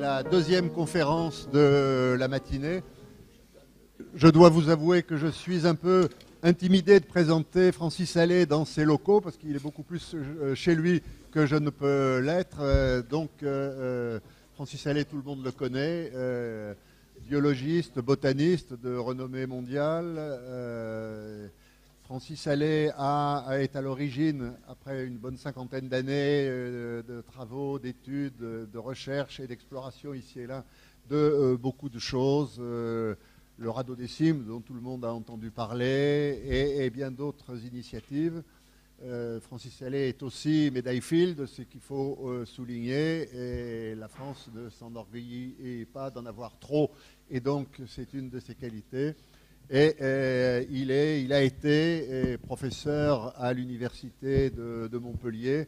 la deuxième conférence de la matinée. Je dois vous avouer que je suis un peu intimidé de présenter Francis Allais dans ses locaux parce qu'il est beaucoup plus chez lui que je ne peux l'être. Francis Allais, tout le monde le connaît, biologiste, botaniste de renommée mondiale. Francis Allais est à l'origine, après une bonne cinquantaine d'années de travaux, d'études, de recherche et d'exploration ici et là, de beaucoup de choses. Le radeau des cimes, dont tout le monde a entendu parler, et bien d'autres initiatives. Francis Allais est aussi médaille Field, ce qu'il faut souligner, et la France ne s'enorgueillit pas d'en avoir trop, et donc c'est une de ses qualités. Et il a été professeur à l'université de Montpellier.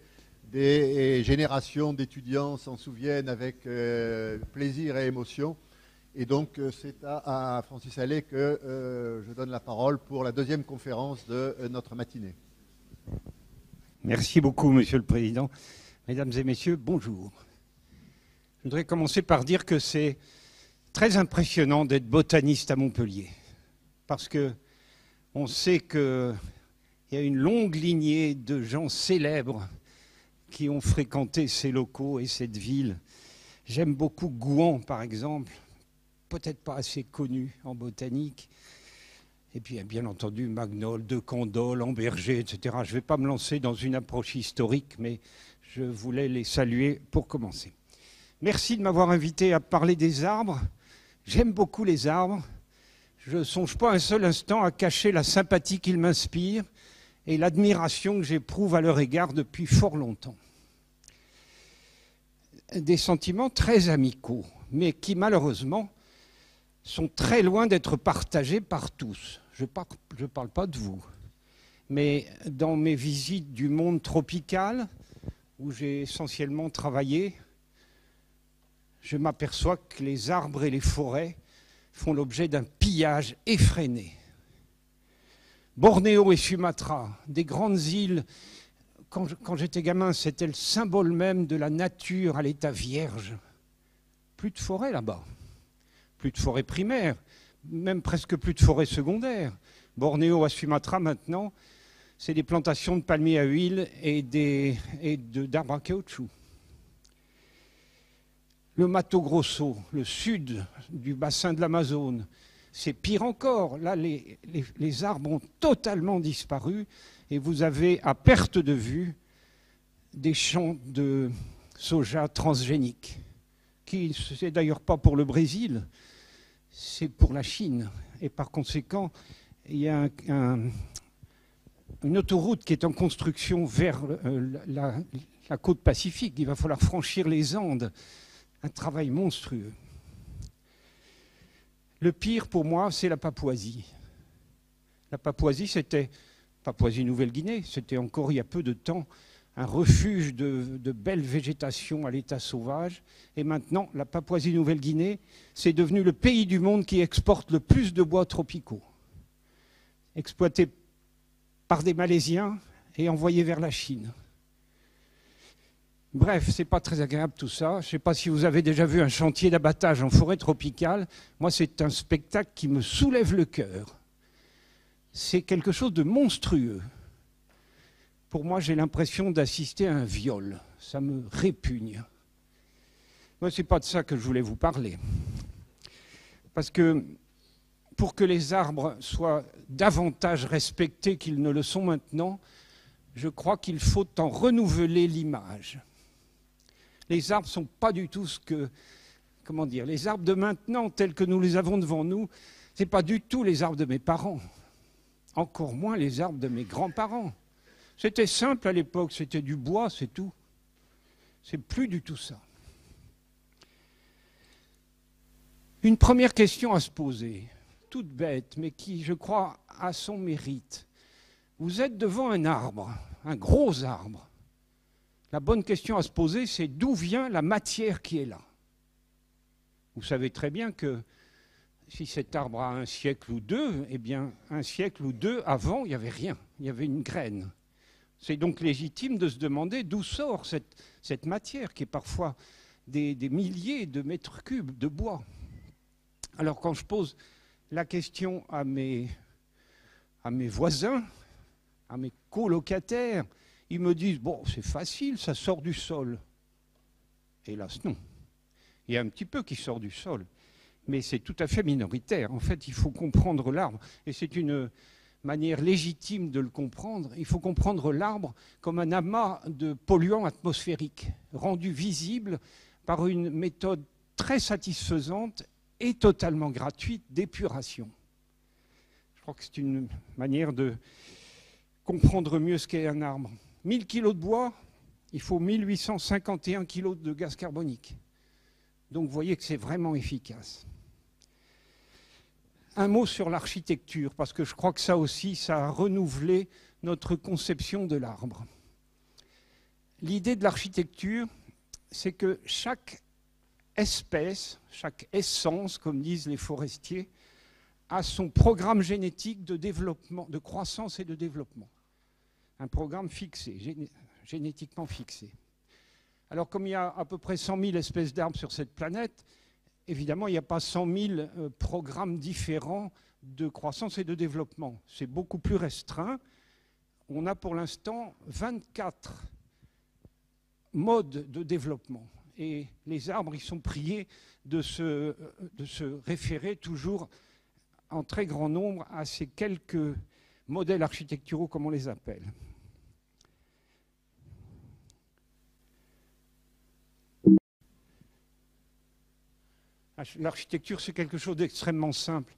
Des générations d'étudiants s'en souviennent avec plaisir et émotion. Et donc c'est à Francis Allais que je donne la parole pour la deuxième conférence de notre matinée. Merci beaucoup, Monsieur le Président. Mesdames et Messieurs, bonjour. Je voudrais commencer par dire que c'est très impressionnant d'être botaniste à Montpellier. Parce qu'on sait qu'il y a une longue lignée de gens célèbres qui ont fréquenté ces locaux et cette ville. J'aime beaucoup Gouan, par exemple, peut-être pas assez connu en botanique. Et puis, bien entendu, Magnol, De Candolle, Amberger, etc. Je ne vais pas me lancer dans une approche historique, mais je voulais les saluer pour commencer. Merci de m'avoir invité à parler des arbres. J'aime beaucoup les arbres. Je ne songe pas un seul instant à cacher la sympathie qu'ils m'inspirent et l'admiration que j'éprouve à leur égard depuis fort longtemps. Des sentiments très amicaux, mais qui malheureusement sont très loin d'être partagés par tous. Je ne parle pas de vous, mais dans mes visites du monde tropical, où j'ai essentiellement travaillé, je m'aperçois que les arbres et les forêts font l'objet d'un pillage effréné. Bornéo et Sumatra, des grandes îles, quand j'étais gamin, c'était le symbole même de la nature à l'état vierge. Plus de forêt là-bas, plus de forêt primaire, même presque plus de forêt secondaire. Bornéo à Sumatra maintenant, c'est des plantations de palmiers à huile et d'arbres à caoutchouc. Le Mato Grosso, le sud du bassin de l'Amazone, c'est pire encore. Là, les arbres ont totalement disparu et vous avez à perte de vue des champs de soja transgénique, qui, c'est d'ailleurs pas pour le Brésil, c'est pour la Chine. Et par conséquent, il y a une autoroute qui est en construction vers la côte pacifique. Il va falloir franchir les Andes. Un travail monstrueux. Le pire pour moi, c'est la Papouasie. La Papouasie, c'était Papouasie-Nouvelle-Guinée, c'était encore il y a peu de temps un refuge de belle végétation à l'état sauvage. Et maintenant, la Papouasie-Nouvelle-Guinée, c'est devenu le pays du monde qui exporte le plus de bois tropicaux. Exploité par des Malaisiens et envoyé vers la Chine. Bref, c'est pas très agréable tout ça. Je ne sais pas si vous avez déjà vu un chantier d'abattage en forêt tropicale. Moi, c'est un spectacle qui me soulève le cœur. C'est quelque chose de monstrueux. Pour moi, j'ai l'impression d'assister à un viol. Ça me répugne. Moi, ce n'est pas de ça que je voulais vous parler. Parce que pour que les arbres soient davantage respectés qu'ils ne le sont maintenant, je crois qu'il faut en renouveler l'image. Les arbres ne sont pas du tout ce que... Comment dire? Les arbres de maintenant, tels que nous les avons devant nous, ce n'est pas du tout les arbres de mes parents. Encore moins les arbres de mes grands-parents. C'était simple à l'époque, c'était du bois, c'est tout. C'est plus du tout ça. Une première question à se poser, toute bête, mais qui, je crois, a son mérite. Vous êtes devant un arbre, un gros arbre. La bonne question à se poser, c'est d'où vient la matière qui est là. Vous savez très bien que si cet arbre a un siècle ou deux, eh bien, un siècle ou deux avant, il n'y avait rien, il y avait une graine. C'est donc légitime de se demander d'où sort cette matière qui est parfois des milliers de mètres cubes de bois. Alors quand je pose la question à mes voisins, à mes colocataires, ils me disent « bon, c'est facile, ça sort du sol ». Hélas, non. Il y a un petit peu qui sort du sol, mais c'est tout à fait minoritaire. En fait, il faut comprendre l'arbre, et c'est une manière légitime de le comprendre. Il faut comprendre l'arbre comme un amas de polluants atmosphériques, rendu visible par une méthode très satisfaisante et totalement gratuite d'épuration. Je crois que c'est une manière de comprendre mieux ce qu'est un arbre. 1000 kilos de bois, il faut 1851 kilos de gaz carbonique. Donc vous voyez que c'est vraiment efficace. Un mot sur l'architecture, parce que je crois que ça aussi, ça a renouvelé notre conception de l'arbre. L'idée de l'architecture, c'est que chaque espèce, chaque essence, comme disent les forestiers, a son programme génétique de développement, de croissance et de développement. Un programme fixé, génétiquement fixé. Alors, comme il y a à peu près 100 000 espèces d'arbres sur cette planète, évidemment, il n'y a pas 100 000 programmes différents de croissance et de développement. C'est beaucoup plus restreint. On a pour l'instant 24 modes de développement. Et les arbres, ils sont priés de se référer toujours en très grand nombre à ces quelques modèles architecturaux, comme on les appelle. L'architecture, c'est quelque chose d'extrêmement simple.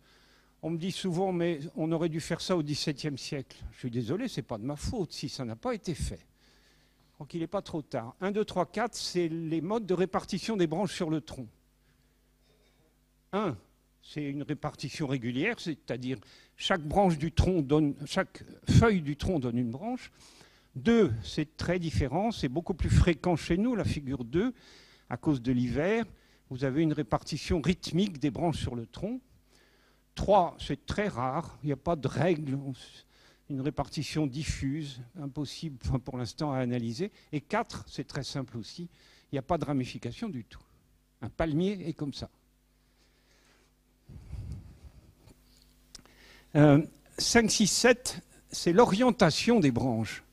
On me dit souvent, mais on aurait dû faire ça au XVIIe siècle. Je suis désolé, ce n'est pas de ma faute si ça n'a pas été fait. Donc il n'est pas trop tard. 1, 2, 3, 4, c'est les modes de répartition des branches sur le tronc. 1, c'est une répartition régulière, c'est-à-dire chaque feuille du tronc donne une branche. 2, c'est très différent, c'est beaucoup plus fréquent chez nous, la figure 2, à cause de l'hiver. Vous avez une répartition rythmique des branches sur le tronc. 3, c'est très rare, il n'y a pas de règle, une répartition diffuse, impossible pour l'instant à analyser. Et 4, c'est très simple aussi, il n'y a pas de ramification du tout. Un palmier est comme ça. 5, 6, 7, c'est l'orientation des branches.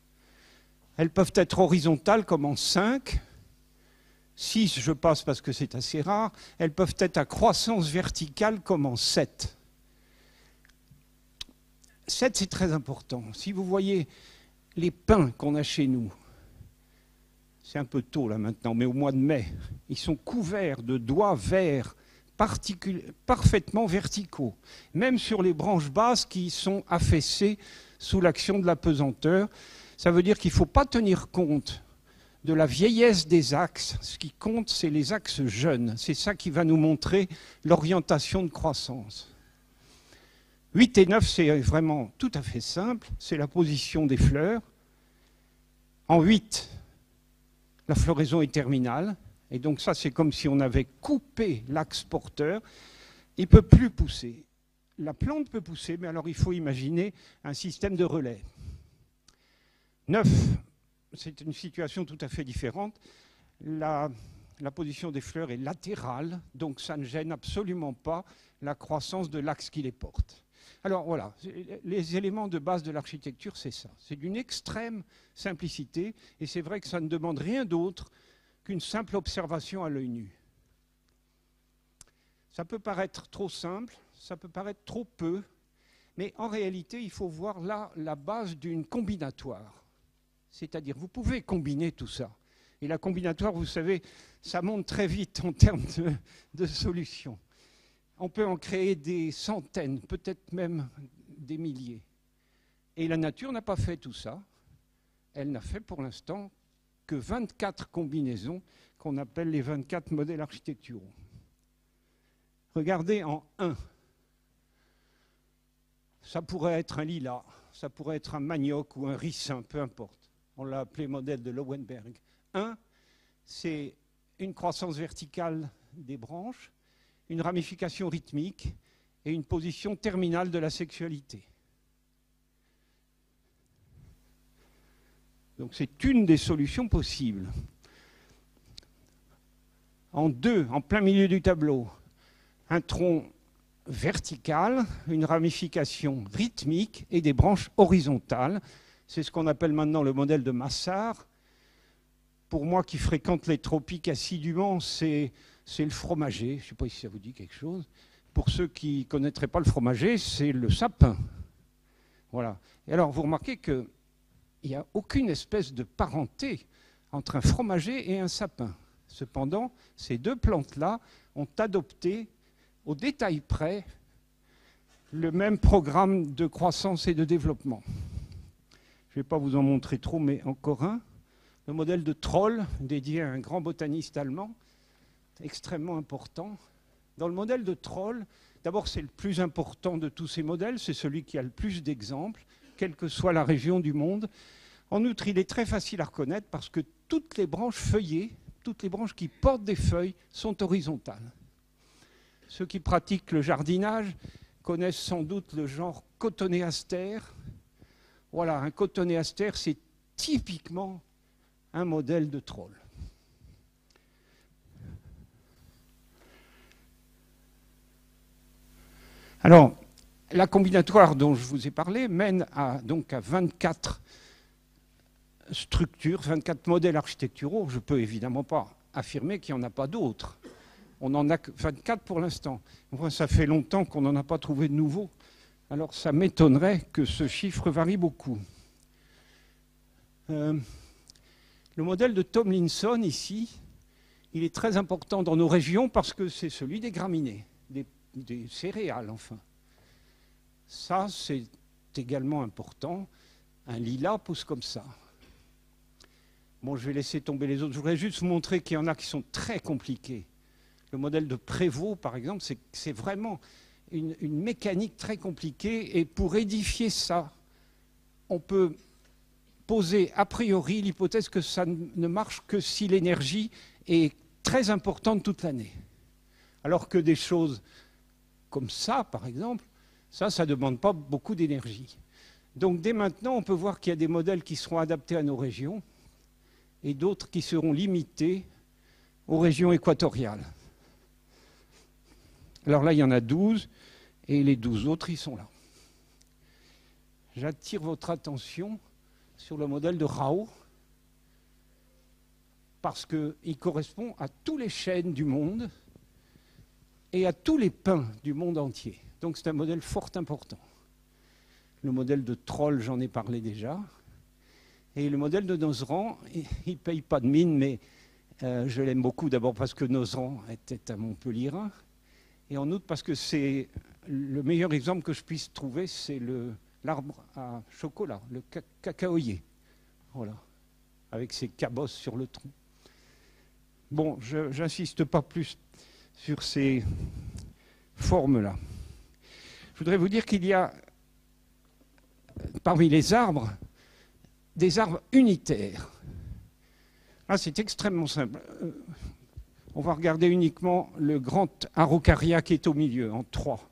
Elles peuvent être horizontales comme en 5. 6, je passe parce que c'est assez rare. Elles peuvent être à croissance verticale comme en 7. 7, c'est très important. Si vous voyez les pins qu'on a chez nous, c'est un peu tôt là maintenant, mais au mois de mai, ils sont couverts de doigts verts parfaitement verticaux, même sur les branches basses qui sont affaissées sous l'action de la pesanteur. Ça veut dire qu'il ne faut pas tenir compte de la vieillesse des axes. Ce qui compte, c'est les axes jeunes. C'est ça qui va nous montrer l'orientation de croissance. 8 et 9, c'est vraiment tout à fait simple. C'est la position des fleurs. En 8, la floraison est terminale. Et donc ça, c'est comme si on avait coupé l'axe porteur. Il ne peut plus pousser. La plante peut pousser, mais alors il faut imaginer un système de relais. 9, c'est une situation tout à fait différente. La position des fleurs est latérale, donc ça ne gêne absolument pas la croissance de l'axe qui les porte. Alors voilà, les éléments de base de l'architecture, c'est ça. C'est d'une extrême simplicité, et c'est vrai que ça ne demande rien d'autre qu'une simple observation à l'œil nu. Ça peut paraître trop simple, ça peut paraître trop peu, mais en réalité, il faut voir là la base d'une combinatoire. C'est-à-dire, vous pouvez combiner tout ça. Et la combinatoire, vous savez, ça monte très vite en termes de solutions. On peut en créer des centaines, peut-être même des milliers. Et la nature n'a pas fait tout ça. Elle n'a fait pour l'instant que 24 combinaisons qu'on appelle les 24 modèles architecturaux. Regardez en 1. Ça pourrait être un lilas, ça pourrait être un manioc ou un ricin, peu importe. On l'a appelé modèle de Lowenberg. 1, c'est une croissance verticale des branches, une ramification rythmique et une position terminale de la sexualité. Donc c'est une des solutions possibles. en deux, en plein milieu du tableau, un tronc vertical, une ramification rythmique et des branches horizontales. C'est ce qu'on appelle maintenant le modèle de Massard. Pour moi qui fréquente les tropiques assidûment, c'est le fromager. Je ne sais pas si ça vous dit quelque chose. Pour ceux qui ne connaîtraient pas le fromager, c'est le sapin. Voilà. Et alors, vous remarquez qu'il n'y a aucune espèce de parenté entre un fromager et un sapin. Cependant, ces deux plantes-là ont adopté, au détail près, le même programme de croissance et de développement. Je ne vais pas vous en montrer trop, mais encore un. Le modèle de Troll, dédié à un grand botaniste allemand, extrêmement important. Dans le modèle de Troll, d'abord c'est le plus important de tous ces modèles, c'est celui qui a le plus d'exemples, quelle que soit la région du monde. En outre, il est très facile à reconnaître parce que toutes les branches feuillées, toutes les branches qui portent des feuilles sont horizontales. Ceux qui pratiquent le jardinage connaissent sans doute le genre cotonéaster. Voilà, un cotonéaster, c'est typiquement un modèle de Troll. Alors, la combinatoire dont je vous ai parlé mène donc à 24 structures, 24 modèles architecturaux. Je ne peux évidemment pas affirmer qu'il n'y en a pas d'autres. On n'en a que 24 pour l'instant. Enfin, ça fait longtemps qu'on n'en a pas trouvé de nouveaux. Alors ça m'étonnerait que ce chiffre varie beaucoup. Le modèle de Tomlinson, ici, il est très important dans nos régions parce que c'est celui des graminées, des céréales, enfin. Ça, c'est également important. Un lilas pousse comme ça. Bon, je vais laisser tomber les autres. Je voudrais juste vous montrer qu'il y en a qui sont très compliqués. Le modèle de Prévost, par exemple, c'est vraiment une mécanique très compliquée. Et pour édifier ça, on peut poser a priori l'hypothèse que ça ne marche que si l'énergie est très importante toute l'année. Alors que des choses comme ça, par exemple, ça ne demande pas beaucoup d'énergie. Donc dès maintenant, on peut voir qu'il y a des modèles qui seront adaptés à nos régions et d'autres qui seront limités aux régions équatoriales. Alors là, il y en a 12, et les 12 autres, ils sont là. J'attire votre attention sur le modèle de Rao, parce qu'il correspond à tous les chênes du monde et à tous les pins du monde entier. Donc c'est un modèle fort important. Le modèle de Troll, j'en ai parlé déjà. Et le modèle de Nozeran, il ne paye pas de mine, mais je l'aime beaucoup d'abord parce que Nozeran était à Montpellier. Et en outre parce que c'est le meilleur exemple que je puisse trouver, c'est l'arbre à chocolat, le cacaoyer. Voilà, avec ses cabosses sur le tronc. Bon, je n'insiste pas plus sur ces formes-là. Je voudrais vous dire qu'il y a, parmi les arbres, des arbres unitaires. Là, c'est extrêmement simple. On va regarder uniquement le grand Araucaria qui est au milieu, en 3.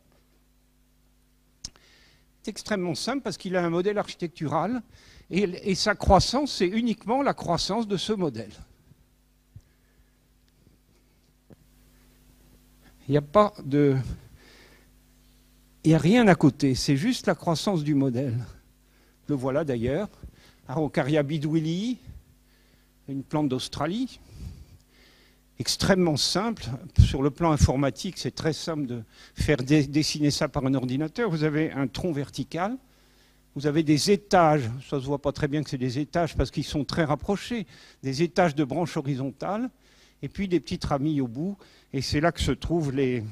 C'est extrêmement simple parce qu'il a un modèle architectural et sa croissance, c'est uniquement la croissance de ce modèle. Il n'y a pas de... Il n'y a rien à côté, c'est juste la croissance du modèle. Le voilà d'ailleurs, Araucaria bidwillii, une plante d'Australie, extrêmement simple. Sur le plan informatique, c'est très simple de faire dessiner ça par un ordinateur. Vous avez un tronc vertical, vous avez des étages, ça ne se voit pas très bien que c'est des étages parce qu'ils sont très rapprochés, des étages de branches horizontales, et puis des petites ramilles au bout, et c'est là que se trouvent les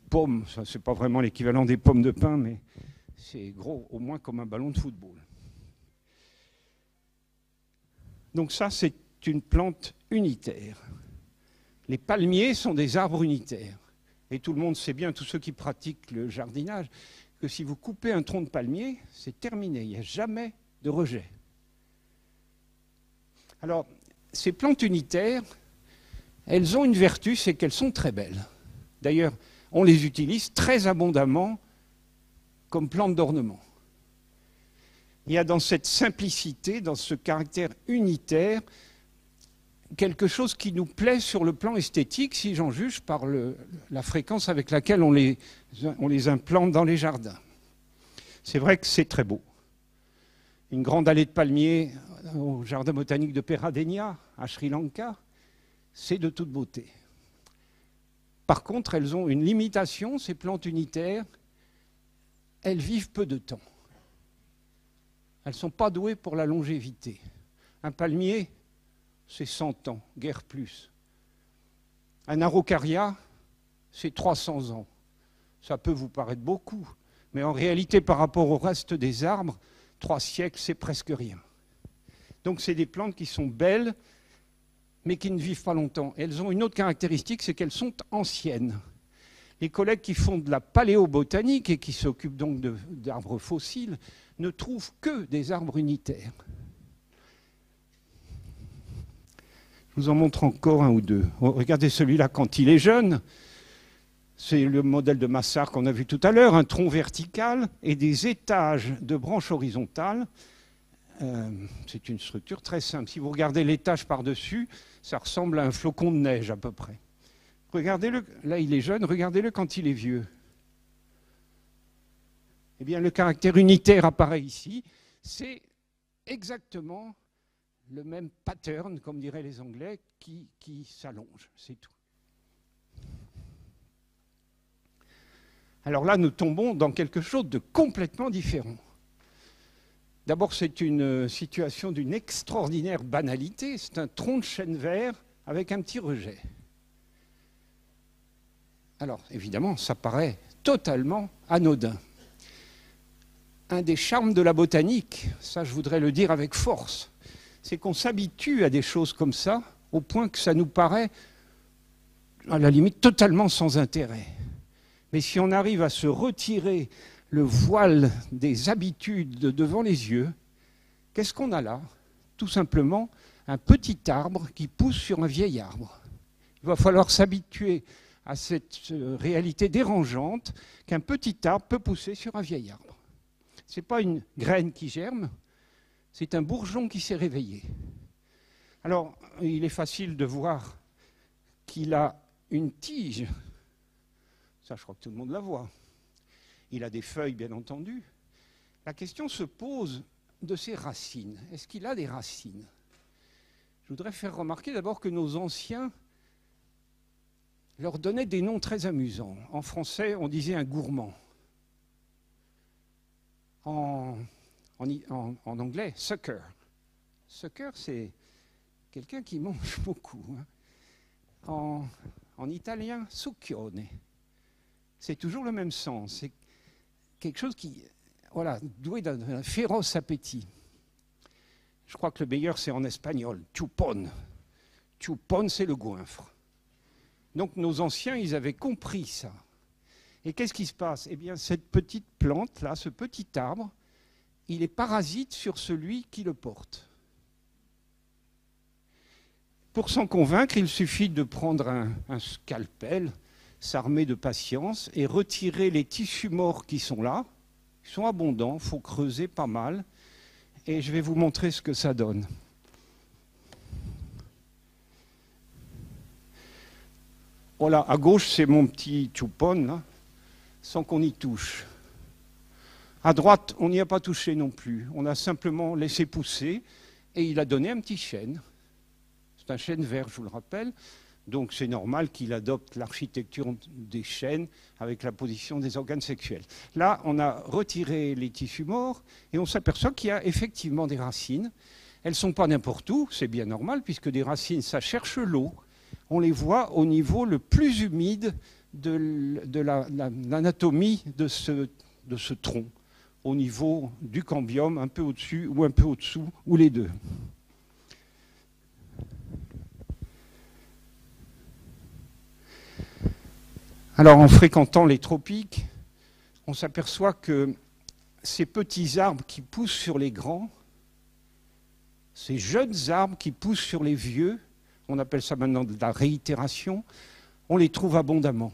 pommes. Ça, c'est pas vraiment l'équivalent des pommes de pin, mais c'est gros, au moins comme un ballon de football. Donc ça, c'est une plante unitaire. Les palmiers sont des arbres unitaires. Et tout le monde sait bien, tous ceux qui pratiquent le jardinage, que si vous coupez un tronc de palmier, c'est terminé, il n'y a jamais de rejet. Alors, ces plantes unitaires, elles ont une vertu, c'est qu'elles sont très belles. D'ailleurs, on les utilise très abondamment comme plantes d'ornement. Il y a dans cette simplicité, dans ce caractère unitaire, quelque chose qui nous plaît sur le plan esthétique, si j'en juge par la fréquence avec laquelle on les implante dans les jardins. C'est vrai que c'est très beau. Une grande allée de palmiers au jardin botanique de Peradeniya, à Sri Lanka, c'est de toute beauté. Par contre, elles ont une limitation, ces plantes unitaires, elles vivent peu de temps. Elles ne sont pas douées pour la longévité. Un palmier, c'est 100 ans, guère plus. Un araucaria, c'est 300 ans. Ça peut vous paraître beaucoup, mais en réalité, par rapport au reste des arbres, 3 siècles, c'est presque rien. Donc, c'est des plantes qui sont belles, mais qui ne vivent pas longtemps. Et elles ont une autre caractéristique, c'est qu'elles sont anciennes. Les collègues qui font de la paléobotanique et qui s'occupent donc d'arbres fossiles ne trouvent que des arbres unitaires. Je vous en montre encore un ou deux. Regardez celui-là quand il est jeune. C'est le modèle de Massard qu'on a vu tout à l'heure, un tronc vertical et des étages de branches horizontales. C'est une structure très simple. Si vous regardez l'étage par-dessus, ça ressemble à un flocon de neige à peu près. Regardez-le, là il est jeune, regardez-le quand il est vieux. Eh bien le caractère unitaire apparaît ici, c'est exactement le même pattern, comme diraient les Anglais, qui s'allonge, c'est tout. Alors là, nous tombons dans quelque chose de complètement différent. D'abord, c'est une situation d'une extraordinaire banalité. C'est un tronc de chêne vert avec un petit rejet. Alors, évidemment, ça paraît totalement anodin. Un des charmes de la botanique, ça je voudrais le dire avec force, c'est qu'on s'habitue à des choses comme ça, au point que ça nous paraît, à la limite, totalement sans intérêt. Mais si on arrive à se retirer le voile des habitudes devant les yeux, qu'est-ce qu'on a là? Tout simplement un petit arbre qui pousse sur un vieil arbre. Il va falloir s'habituer à cette réalité dérangeante qu'un petit arbre peut pousser sur un vieil arbre. Ce n'est pas une graine qui germe, c'est un bourgeon qui s'est réveillé. Alors, il est facile de voir qu'il a une tige. Ça, je crois que tout le monde la voit. Il a des feuilles, bien entendu. La question se pose de ses racines. Est-ce qu'il a des racines? Je voudrais faire remarquer d'abord que nos anciens leur donnaient des noms très amusants. En français, on disait un gourmand. En anglais, sucker. Sucker, c'est quelqu'un qui mange beaucoup. En italien, succhione. C'est toujours le même sens. C'est quelque chose qui, voilà, doué d'un féroce appétit. Je crois que le meilleur, c'est en espagnol, chupón. Chupón, c'est le goinfre. Donc nos anciens, ils avaient compris ça. Et qu'est-ce qui se passe? Eh bien, cette petite plante-là, ce petit arbre, il est parasite sur celui qui le porte. Pour s'en convaincre, il suffit de prendre un scalpel, s'armer de patience et retirer les tissus morts qui sont là. Ils sont abondants, il faut creuser pas mal. Et je vais vous montrer ce que ça donne. Voilà, à gauche, c'est mon petit chupón, là, sans qu'on y touche. À droite, on n'y a pas touché non plus. On a simplement laissé pousser et il a donné un petit chêne. C'est un chêne vert, je vous le rappelle. Donc c'est normal qu'il adopte l'architecture des chênes avec la position des organes sexuels. Là, on a retiré les tissus morts et on s'aperçoit qu'il y a effectivement des racines. Elles ne sont pas n'importe où, c'est bien normal, puisque des racines, ça cherche l'eau. On les voit au niveau le plus humide de l'anatomie de ce tronc, au niveau du cambium, un peu au-dessus ou un peu au-dessous, ou les deux. Alors, en fréquentant les tropiques, on s'aperçoit que ces petits arbres qui poussent sur les grands, ces jeunes arbres qui poussent sur les vieux, on appelle ça maintenant de la réitération, on les trouve abondamment.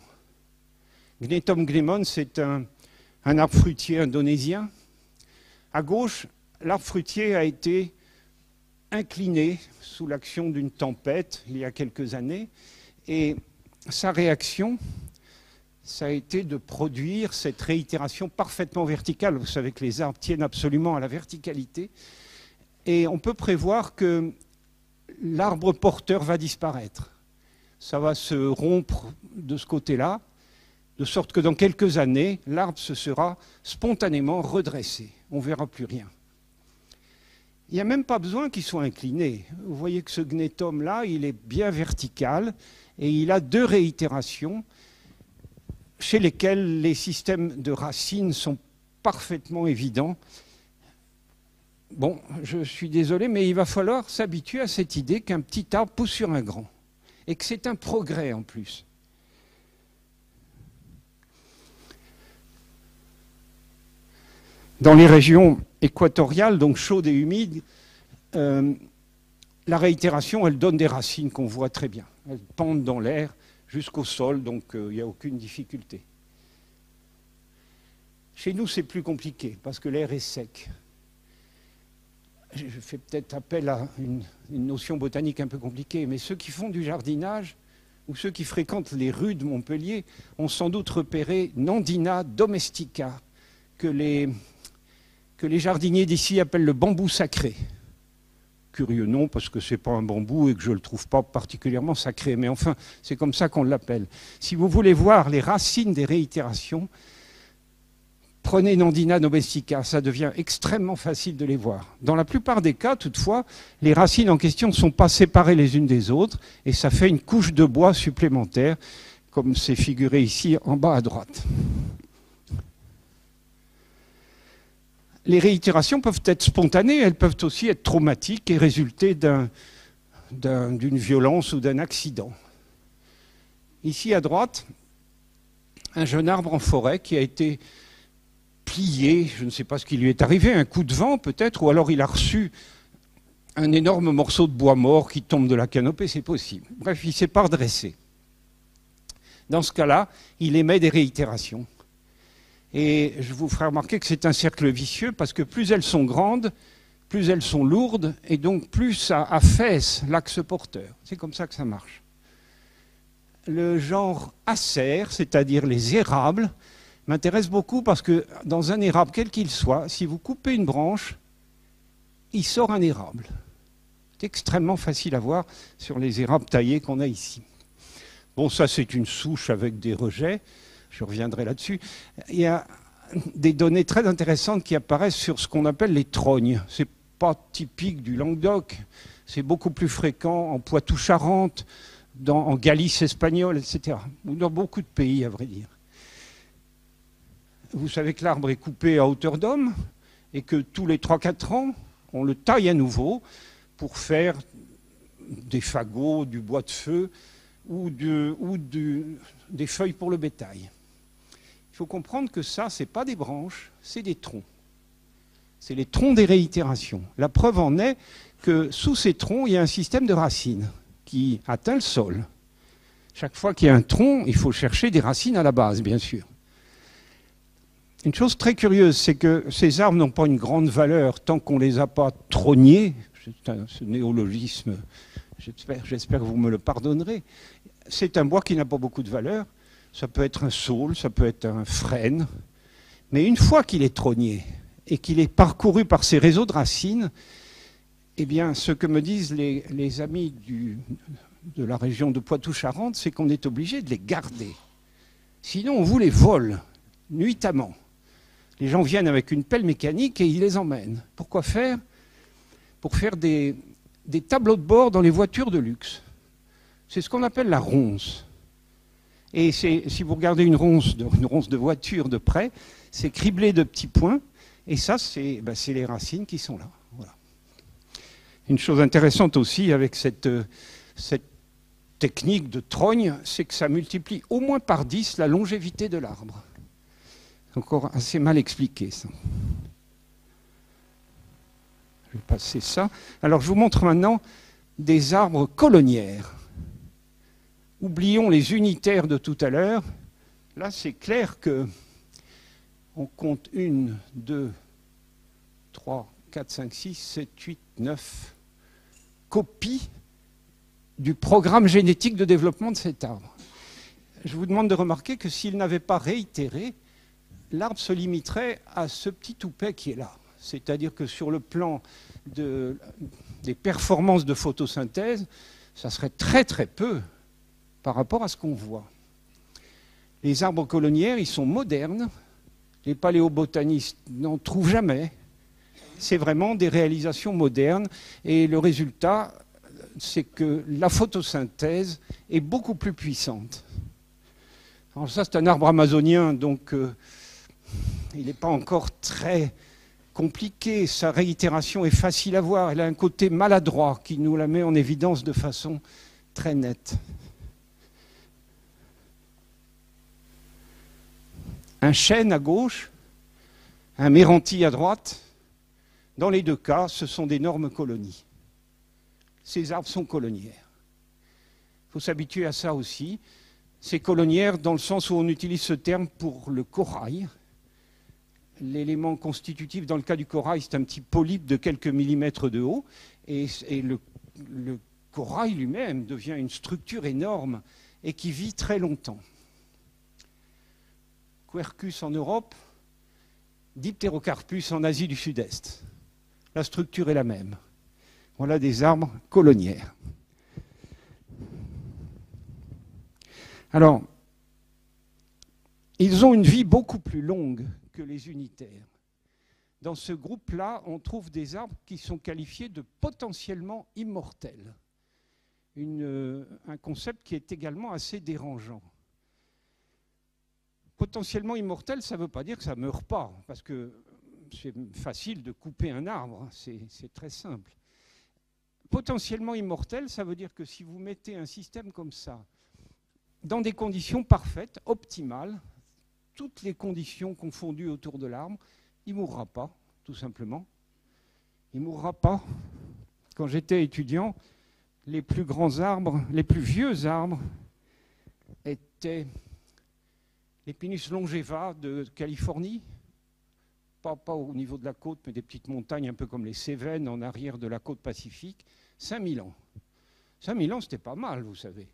Gnetum gnemon, c'est un arbre fruitier indonésien. À gauche, l'arbre fruitier a été incliné sous l'action d'une tempête il y a quelques années. Et sa réaction, ça a été de produire cette réitération parfaitement verticale. Vous savez que les arbres tiennent absolument à la verticalité. Et on peut prévoir que l'arbre porteur va disparaître. Ça va se rompre de ce côté-là, de sorte que dans quelques années, l'arbre se sera spontanément redressé. On ne verra plus rien. Il n'y a même pas besoin qu'il soit incliné. Vous voyez que ce gnetome-là, il est bien vertical et il a 2 réitérations chez lesquelles les systèmes de racines sont parfaitement évidents. Bon, je suis désolé, mais il va falloir s'habituer à cette idée qu'un petit arbre pousse sur un grand et que c'est un progrès en plus. Dans les régions équatoriales, donc chaudes et humides, la réitération, elle donne des racines qu'on voit très bien. Elles pendent dans l'air jusqu'au sol, donc il n'y a aucune difficulté. Chez nous, c'est plus compliqué, parce que l'air est sec. Je fais peut-être appel à une notion botanique un peu compliquée, mais ceux qui font du jardinage, ou ceux qui fréquentent les rues de Montpellier, ont sans doute repéré Nandina domestica, que les jardiniers d'ici appellent le bambou sacré. Curieux nom, parce que ce n'est pas un bambou et que je ne le trouve pas particulièrement sacré, mais enfin, c'est comme ça qu'on l'appelle. Si vous voulez voir les racines des réitérations, prenez Nandina domestica, ça devient extrêmement facile de les voir. Dans la plupart des cas, toutefois, les racines en question ne sont pas séparées les unes des autres, et ça fait une couche de bois supplémentaire, comme c'est figuré ici en bas à droite. Les réitérations peuvent être spontanées, elles peuvent aussi être traumatiques et résulter d'une violence ou d'un accident. Ici à droite, un jeune arbre en forêt qui a été plié, je ne sais pas ce qui lui est arrivé, un coup de vent peut-être, ou alors il a reçu un énorme morceau de bois mort qui tombe de la canopée, c'est possible. Bref, il ne s'est pas redressé. Dans ce cas-là, il émet des réitérations. Et je vous ferai remarquer que c'est un cercle vicieux parce que plus elles sont grandes, plus elles sont lourdes et donc plus ça affaisse l'axe porteur. C'est comme ça que ça marche. Le genre acère, c'est-à-dire les érables, m'intéresse beaucoup parce que dans un érable, quel qu'il soit, si vous coupez une branche, il sort un érable. C'est extrêmement facile à voir sur les érables taillés qu'on a ici. Bon, ça c'est une souche avec des rejets. Je reviendrai là-dessus. Il y a des données très intéressantes qui apparaissent sur ce qu'on appelle les trognes. Ce n'est pas typique du Languedoc, c'est beaucoup plus fréquent en Poitou-Charentes, en Galice espagnole, etc. Ou dans beaucoup de pays, à vrai dire. Vous savez que l'arbre est coupé à hauteur d'homme et que tous les 3-4 ans, on le taille à nouveau pour faire des fagots, du bois de feu ou des feuilles pour le bétail. Il faut comprendre que ça, ce n'est pas des branches, c'est des troncs. C'est les troncs des réitérations. La preuve en est que sous ces troncs, il y a un système de racines qui atteint le sol. Chaque fois qu'il y a un tronc, il faut chercher des racines à la base, bien sûr. Une chose très curieuse, c'est que ces arbres n'ont pas une grande valeur tant qu'on ne les a pas trognés. Ce néologisme, j'espère que vous me le pardonnerez. C'est un bois qui n'a pas beaucoup de valeur. Ça peut être un saule, ça peut être un frêne. Mais une fois qu'il est trogné et qu'il est parcouru par ces réseaux de racines, eh bien, ce que me disent les amis de la région de Poitou-Charentes, c'est qu'on est obligé de les garder. Sinon, on vous les vole nuitamment. Les gens viennent avec une pelle mécanique et ils les emmènent. Pourquoi faire? Pour faire des tableaux de bord dans les voitures de luxe. C'est ce qu'on appelle la ronce. Et si vous regardez une ronce de voiture de près, c'est criblé de petits points. Et ça, c'est les racines qui sont là. Voilà. Une chose intéressante aussi avec cette technique de trogne, c'est que ça multiplie au moins par 10 la longévité de l'arbre. C'est encore assez mal expliqué, ça. Je vais passer ça. Alors, je vous montre maintenant des arbres colonnières. Oublions les unitaires de tout à l'heure. Là, c'est clair que on compte 1, 2, 3, 4, 5, 6, 7, 8, 9, copie du programme génétique de développement de cet arbre. Je vous demande de remarquer que s'il n'avait pas réitéré, l'arbre se limiterait à ce petit toupet qui est là. C'est-à-dire que sur le plan des performances de photosynthèse, ça serait très très peu par rapport à ce qu'on voit. Les arbres coloniaires, ils sont modernes. Les paléobotanistes n'en trouvent jamais. C'est vraiment des réalisations modernes. Et le résultat, c'est que la photosynthèse est beaucoup plus puissante. Alors ça, c'est un arbre amazonien, donc il n'est pas encore très compliqué. Sa réitération est facile à voir. Elle a un côté maladroit qui nous la met en évidence de façon très nette. Un chêne à gauche, un méranti à droite. Dans les deux cas, ce sont d'énormes colonies. Ces arbres sont coloniaires. Il faut s'habituer à ça aussi. C'est coloniaire dans le sens où on utilise ce terme pour le corail. L'élément constitutif dans le cas du corail, c'est un petit polype de quelques millimètres de haut. Et le corail lui-même devient une structure énorme et qui vit très longtemps. Quercus en Europe, Dipterocarpus en Asie du Sud-Est. La structure est la même. Voilà des arbres coloniaires. Alors, ils ont une vie beaucoup plus longue que les unitaires. Dans ce groupe-là, on trouve des arbres qui sont qualifiés de potentiellement immortels. Un concept qui est également assez dérangeant. Potentiellement immortel, ça ne veut pas dire que ça ne meurt pas, parce que c'est facile de couper un arbre, c'est très simple. Potentiellement immortel, ça veut dire que si vous mettez un système comme ça, dans des conditions parfaites, optimales, toutes les conditions confondues autour de l'arbre, il ne mourra pas, tout simplement. Il ne mourra pas. Quand j'étais étudiant, les plus grands arbres, les plus vieux arbres étaient l'Épinus longeva de Californie, pas au niveau de la côte, mais des petites montagnes un peu comme les Cévennes en arrière de la côte pacifique, 5000 ans. 5000 ans, c'était pas mal, vous savez.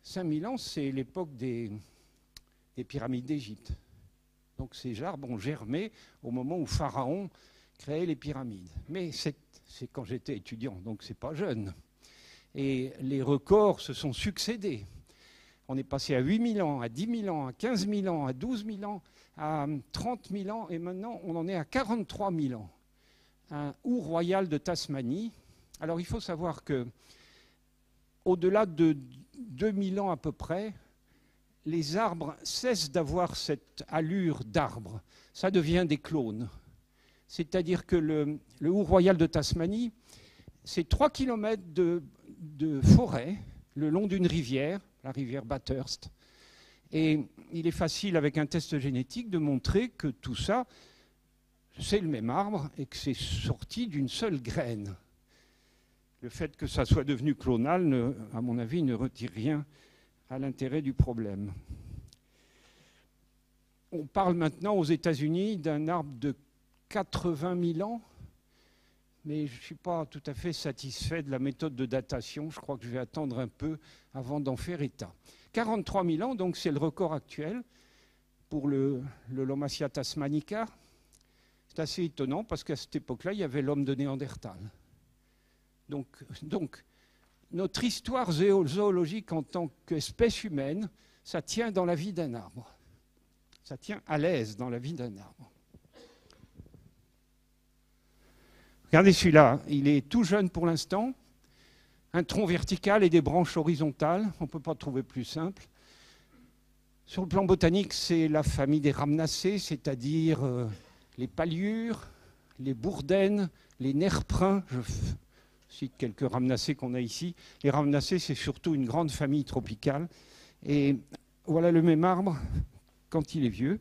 5000 ans, c'est l'époque des pyramides d'Égypte. Donc ces arbres ont germé au moment où Pharaon créait les pyramides. Mais c'est quand j'étais étudiant, donc c'est pas jeune. Et les records se sont succédés. On est passé à 8000 ans, à 10 000 ans, à 15 000 ans, à 12 000 ans, à 30 000 ans, et maintenant on en est à 43 000 ans. Un houx royal de Tasmanie. Alors il faut savoir que au-delà de 2000 ans à peu près, les arbres cessent d'avoir cette allure d'arbre. Ça devient des clones. C'est-à-dire que le houx royal de Tasmanie, c'est 3 km de forêt le long d'une rivière, la rivière Bathurst. Et il est facile, avec un test génétique, de montrer que tout ça, c'est le même arbre et que c'est sorti d'une seule graine. Le fait que ça soit devenu clonal, à mon avis, ne retire rien à l'intérêt du problème. On parle maintenant aux États-Unis d'un arbre de 80 000 ans, mais je ne suis pas tout à fait satisfait de la méthode de datation. Je crois que je vais attendre un peu avant d'en faire état. 43 000 ans, donc c'est le record actuel pour le Lomacia tasmanica. C'est assez étonnant parce qu'à cette époque-là, il y avait l'homme de Néandertal. Donc, notre histoire zoologique en tant qu'espèce humaine, ça tient dans la vie d'un arbre. Ça tient à l'aise dans la vie d'un arbre. Regardez celui-là, il est tout jeune pour l'instant, un tronc vertical et des branches horizontales, on ne peut pas trouver plus simple. Sur le plan botanique, c'est la famille des rhamnacées, c'est-à-dire les palliures, les bourdaines, les nerprins. Je cite quelques rhamnacées qu'on a ici. Les rhamnacées, c'est surtout une grande famille tropicale. Et voilà le même arbre quand il est vieux.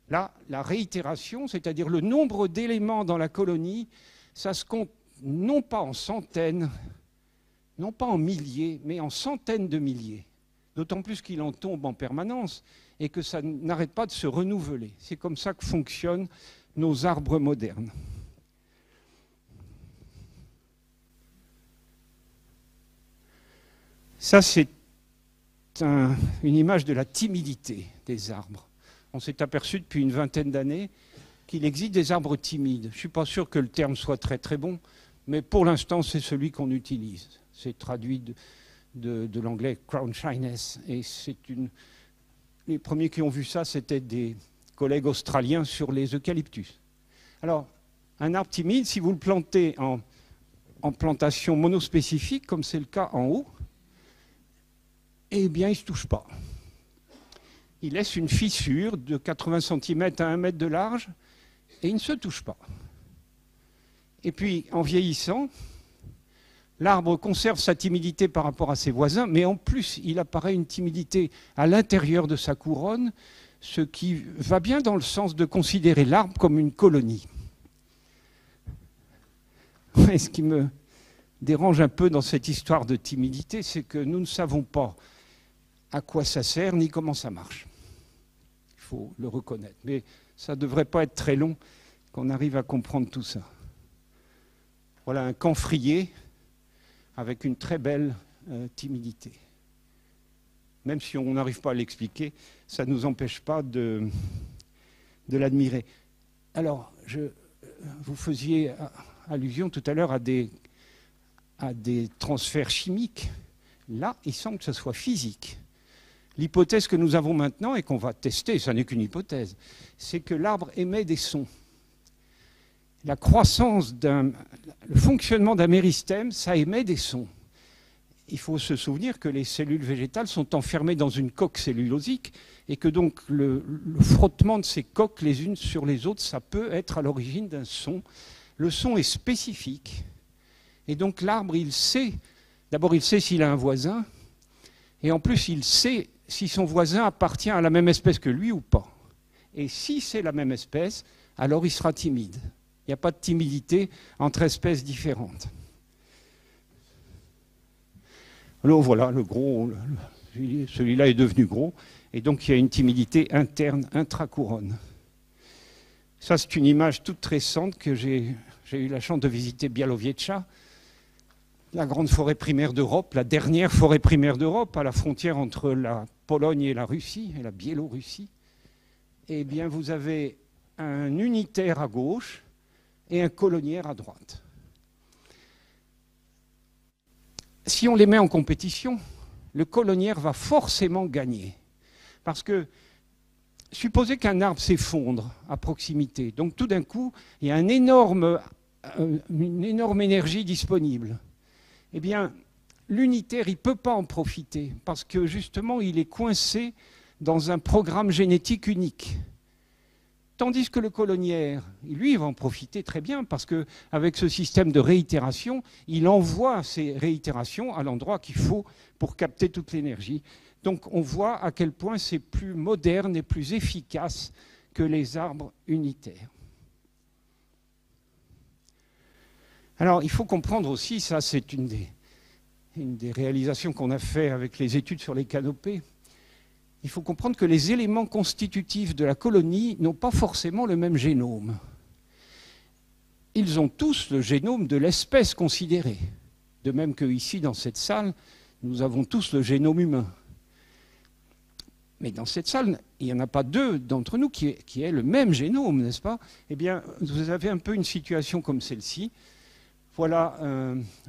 Là, la réitération, c'est-à-dire le nombre d'éléments dans la colonie, ça se compte non pas en centaines, non pas en milliers, mais en centaines de milliers. D'autant plus qu'il en tombe en permanence et que ça n'arrête pas de se renouveler. C'est comme ça que fonctionnent nos arbres modernes. Ça, c'est une image de la timidité des arbres. On s'est aperçu depuis une vingtaine d'années qu'il existe des arbres timides. Je ne suis pas sûr que le terme soit très très bon, mais pour l'instant, c'est celui qu'on utilise. C'est traduit de l'anglais crown shyness. Et les premiers qui ont vu ça, c'était des collègues australiens sur les eucalyptus. Alors, un arbre timide, si vous le plantez en plantation monospécifique, comme c'est le cas en haut, eh bien, il ne se touche pas. Il laisse une fissure de 80 cm à 1 mètre de large et il ne se touche pas. Et puis, en vieillissant, l'arbre conserve sa timidité par rapport à ses voisins, mais en plus, il apparaît une timidité à l'intérieur de sa couronne, ce qui va bien dans le sens de considérer l'arbre comme une colonie. Et ce qui me dérange un peu dans cette histoire de timidité, c'est que nous ne savons pas à quoi ça sert ni comment ça marche. Il faut le reconnaître. Mais ça ne devrait pas être très long qu'on arrive à comprendre tout ça. Voilà un camphrier avec une très belle timidité. Même si on n'arrive pas à l'expliquer, ça ne nous empêche pas de l'admirer. Alors, vous faisiez allusion tout à l'heure à des transferts chimiques. Là, il semble que ce soit physique. L'hypothèse que nous avons maintenant et qu'on va tester, ça n'est qu'une hypothèse, c'est que l'arbre émet des sons. La croissance le fonctionnement d'un méristème, ça émet des sons. Il faut se souvenir que les cellules végétales sont enfermées dans une coque cellulosique et que donc le frottement de ces coques les unes sur les autres, ça peut être à l'origine d'un son. Le son est spécifique et donc l'arbre, il sait, d'abord il sait s'il a un voisin et en plus il sait si son voisin appartient à la même espèce que lui ou pas. Et si c'est la même espèce, alors il sera timide. Il n'y a pas de timidité entre espèces différentes. Alors voilà, le gros, celui-là est devenu gros, et donc il y a une timidité interne, intracouronne. Ça, c'est une image toute récente que j'ai eu la chance de visiter Białowieża, la grande forêt primaire d'Europe, la dernière forêt primaire d'Europe, à la frontière entre la Pologne et la Russie, et la Biélorussie. Eh bien, vous avez un unitaire à gauche et un colonnière à droite. Si on les met en compétition, le colonnière va forcément gagner. Parce que, supposez qu'un arbre s'effondre à proximité, donc tout d'un coup, il y a une énorme énergie disponible. Eh bien, l'unitaire, il ne peut pas en profiter, parce que justement, il est coincé dans un programme génétique unique. Tandis que le colonnière, lui, il va en profiter très bien parce qu'avec ce système de réitération, il envoie ces réitérations à l'endroit qu'il faut pour capter toute l'énergie. Donc on voit à quel point c'est plus moderne et plus efficace que les arbres unitaires. Alors il faut comprendre aussi, ça c'est une des réalisations qu'on a fait avec les études sur les canopées, il faut comprendre que les éléments constitutifs de la colonie n'ont pas forcément le même génome. Ils ont tous le génome de l'espèce considérée. De même qu'ici, dans cette salle, nous avons tous le génome humain. Mais dans cette salle, il n'y en a pas deux d'entre nous qui aient le même génome, n'est-ce pas? Eh bien, vous avez un peu une situation comme celle-ci. Voilà,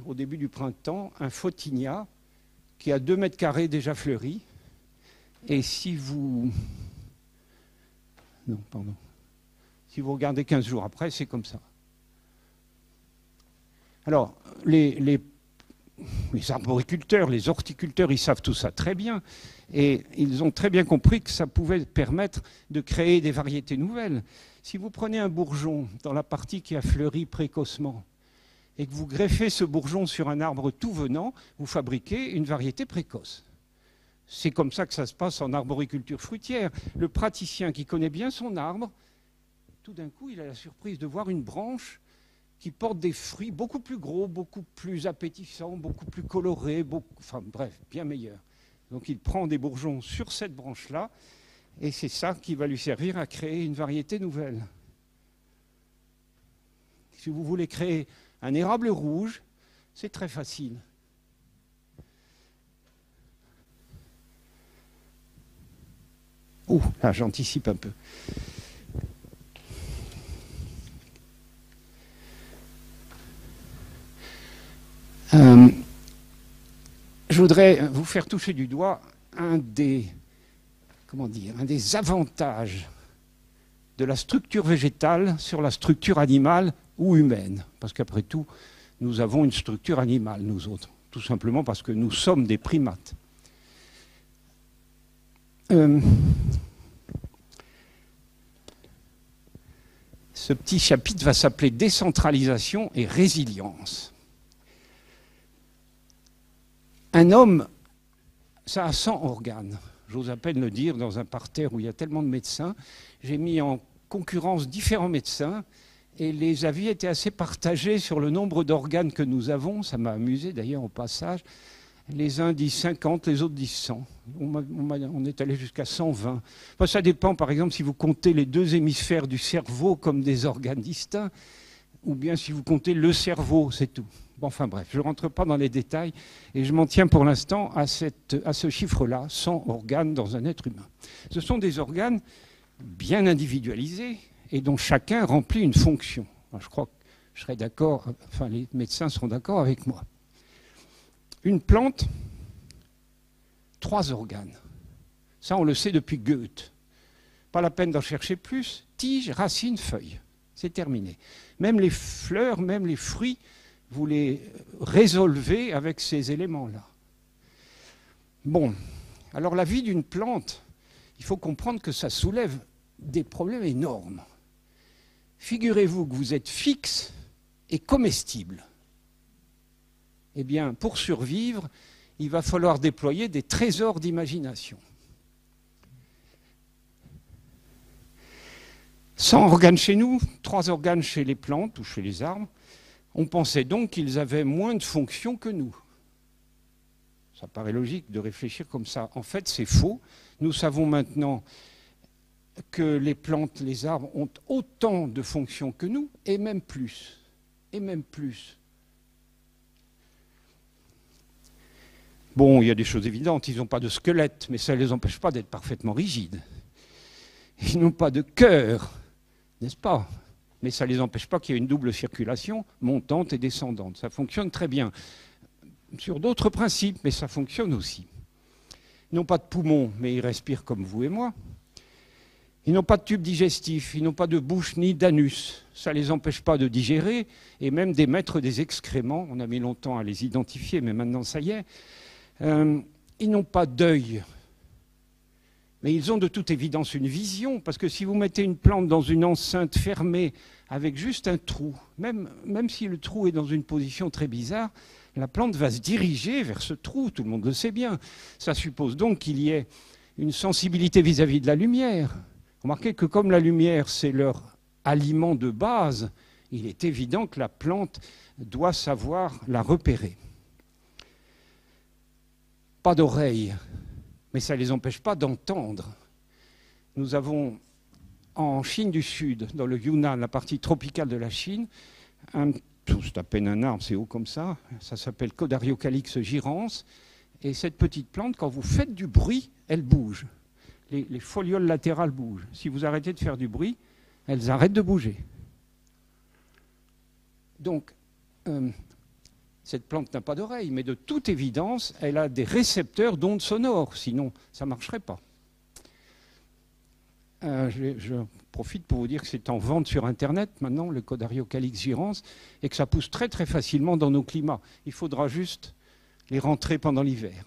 au début du printemps, un photinia qui a 2 mètres carrés déjà fleuri. Et si vous... Non, pardon. Si vous regardez 15 jours après, c'est comme ça. Alors, les arboriculteurs, les horticulteurs, ils savent tout ça très bien. Et ils ont très bien compris que ça pouvait permettre de créer des variétés nouvelles. Si vous prenez un bourgeon dans la partie qui a fleuri précocement et que vous greffez ce bourgeon sur un arbre tout venant, vous fabriquez une variété précoce. C'est comme ça que ça se passe en arboriculture fruitière. Le praticien qui connaît bien son arbre, tout d'un coup, il a la surprise de voir une branche qui porte des fruits beaucoup plus gros, beaucoup plus appétissants, beaucoup plus colorés, enfin bref, bien meilleurs. Donc il prend des bourgeons sur cette branche-là, et c'est ça qui va lui servir à créer une variété nouvelle. Si vous voulez créer un érable rouge, c'est très facile. Oh, là, j'anticipe un peu. Je voudrais vous faire toucher du doigt un des avantages de la structure végétale sur la structure animale ou humaine. Parce qu'après tout, nous avons une structure animale, nous autres. Tout simplement parce que nous sommes des primates. Ce petit chapitre va s'appeler décentralisation et résilience. Un homme, ça a 100 organes. J'ose à peine le dire dans un parterre où il y a tellement de médecins. J'ai mis en concurrence différents médecins et les avis étaient assez partagés sur le nombre d'organes que nous avons. Ça m'a amusé d'ailleurs au passage. Les uns disent 50, les autres disent 100. On est allé jusqu'à 120. Enfin, ça dépend, par exemple, si vous comptez les deux hémisphères du cerveau comme des organes distincts, ou bien si vous comptez le cerveau, c'est tout. Bon, enfin bref, je ne rentre pas dans les détails et je m'en tiens pour l'instant à ce chiffre-là, 100 organes dans un être humain. Ce sont des organes bien individualisés et dont chacun remplit une fonction. Alors, je crois que je serai d'accord, enfin les médecins seront d'accord avec moi. Une plante, 3 organes. Ça, on le sait depuis Goethe. Pas la peine d'en chercher plus. Tige, racine, feuille. C'est terminé. Même les fleurs, même les fruits, vous les résolvez avec ces éléments-là. Bon, alors la vie d'une plante, il faut comprendre que ça soulève des problèmes énormes. Figurez-vous que vous êtes fixe et comestible. Eh bien, pour survivre, il va falloir déployer des trésors d'imagination. 100 organes chez nous, 3 organes chez les plantes ou chez les arbres. On pensait donc qu'ils avaient moins de fonctions que nous. Ça paraît logique de réfléchir comme ça. En fait, c'est faux. Nous savons maintenant que les plantes, les arbres ont autant de fonctions que nous, et même plus. Et même plus. Bon, il y a des choses évidentes, ils n'ont pas de squelette, mais ça ne les empêche pas d'être parfaitement rigides. Ils n'ont pas de cœur, n'est-ce pas? Mais ça ne les empêche pas qu'il y ait une double circulation, montante et descendante. Ça fonctionne très bien. Sur d'autres principes, mais ça fonctionne aussi. Ils n'ont pas de poumons, mais ils respirent comme vous et moi. Ils n'ont pas de tube digestif, ils n'ont pas de bouche ni d'anus. Ça ne les empêche pas de digérer et même d'émettre des excréments. On a mis longtemps à les identifier, mais maintenant ça y est. Ils n'ont pas d'œil. Mais ils ont de toute évidence une vision, parce que si vous mettez une plante dans une enceinte fermée avec juste un trou, même si le trou est dans une position très bizarre, la plante va se diriger vers ce trou, tout le monde le sait bien. Ça suppose donc qu'il y ait une sensibilité vis-à-vis de la lumière. Remarquez que comme la lumière, c'est leur aliment de base, il est évident que la plante doit savoir la repérer. Pas d'oreilles, mais ça ne les empêche pas d'entendre. Nous avons en Chine du Sud, dans le Yunnan, la partie tropicale de la Chine, c'est à peine un arbre, c'est haut comme ça s'appelle Codariocalix girans, et cette petite plante, quand vous faites du bruit, elle bouge. Les folioles latérales bougent. Si vous arrêtez de faire du bruit, elles arrêtent de bouger. Donc, cette plante n'a pas d'oreille, mais de toute évidence, elle a des récepteurs d'ondes sonores, sinon ça ne marcherait pas. Je profite pour vous dire que c'est en vente sur Internet maintenant, le Codariocalix girans, et que ça pousse très très facilement dans nos climats. Il faudra juste les rentrer pendant l'hiver.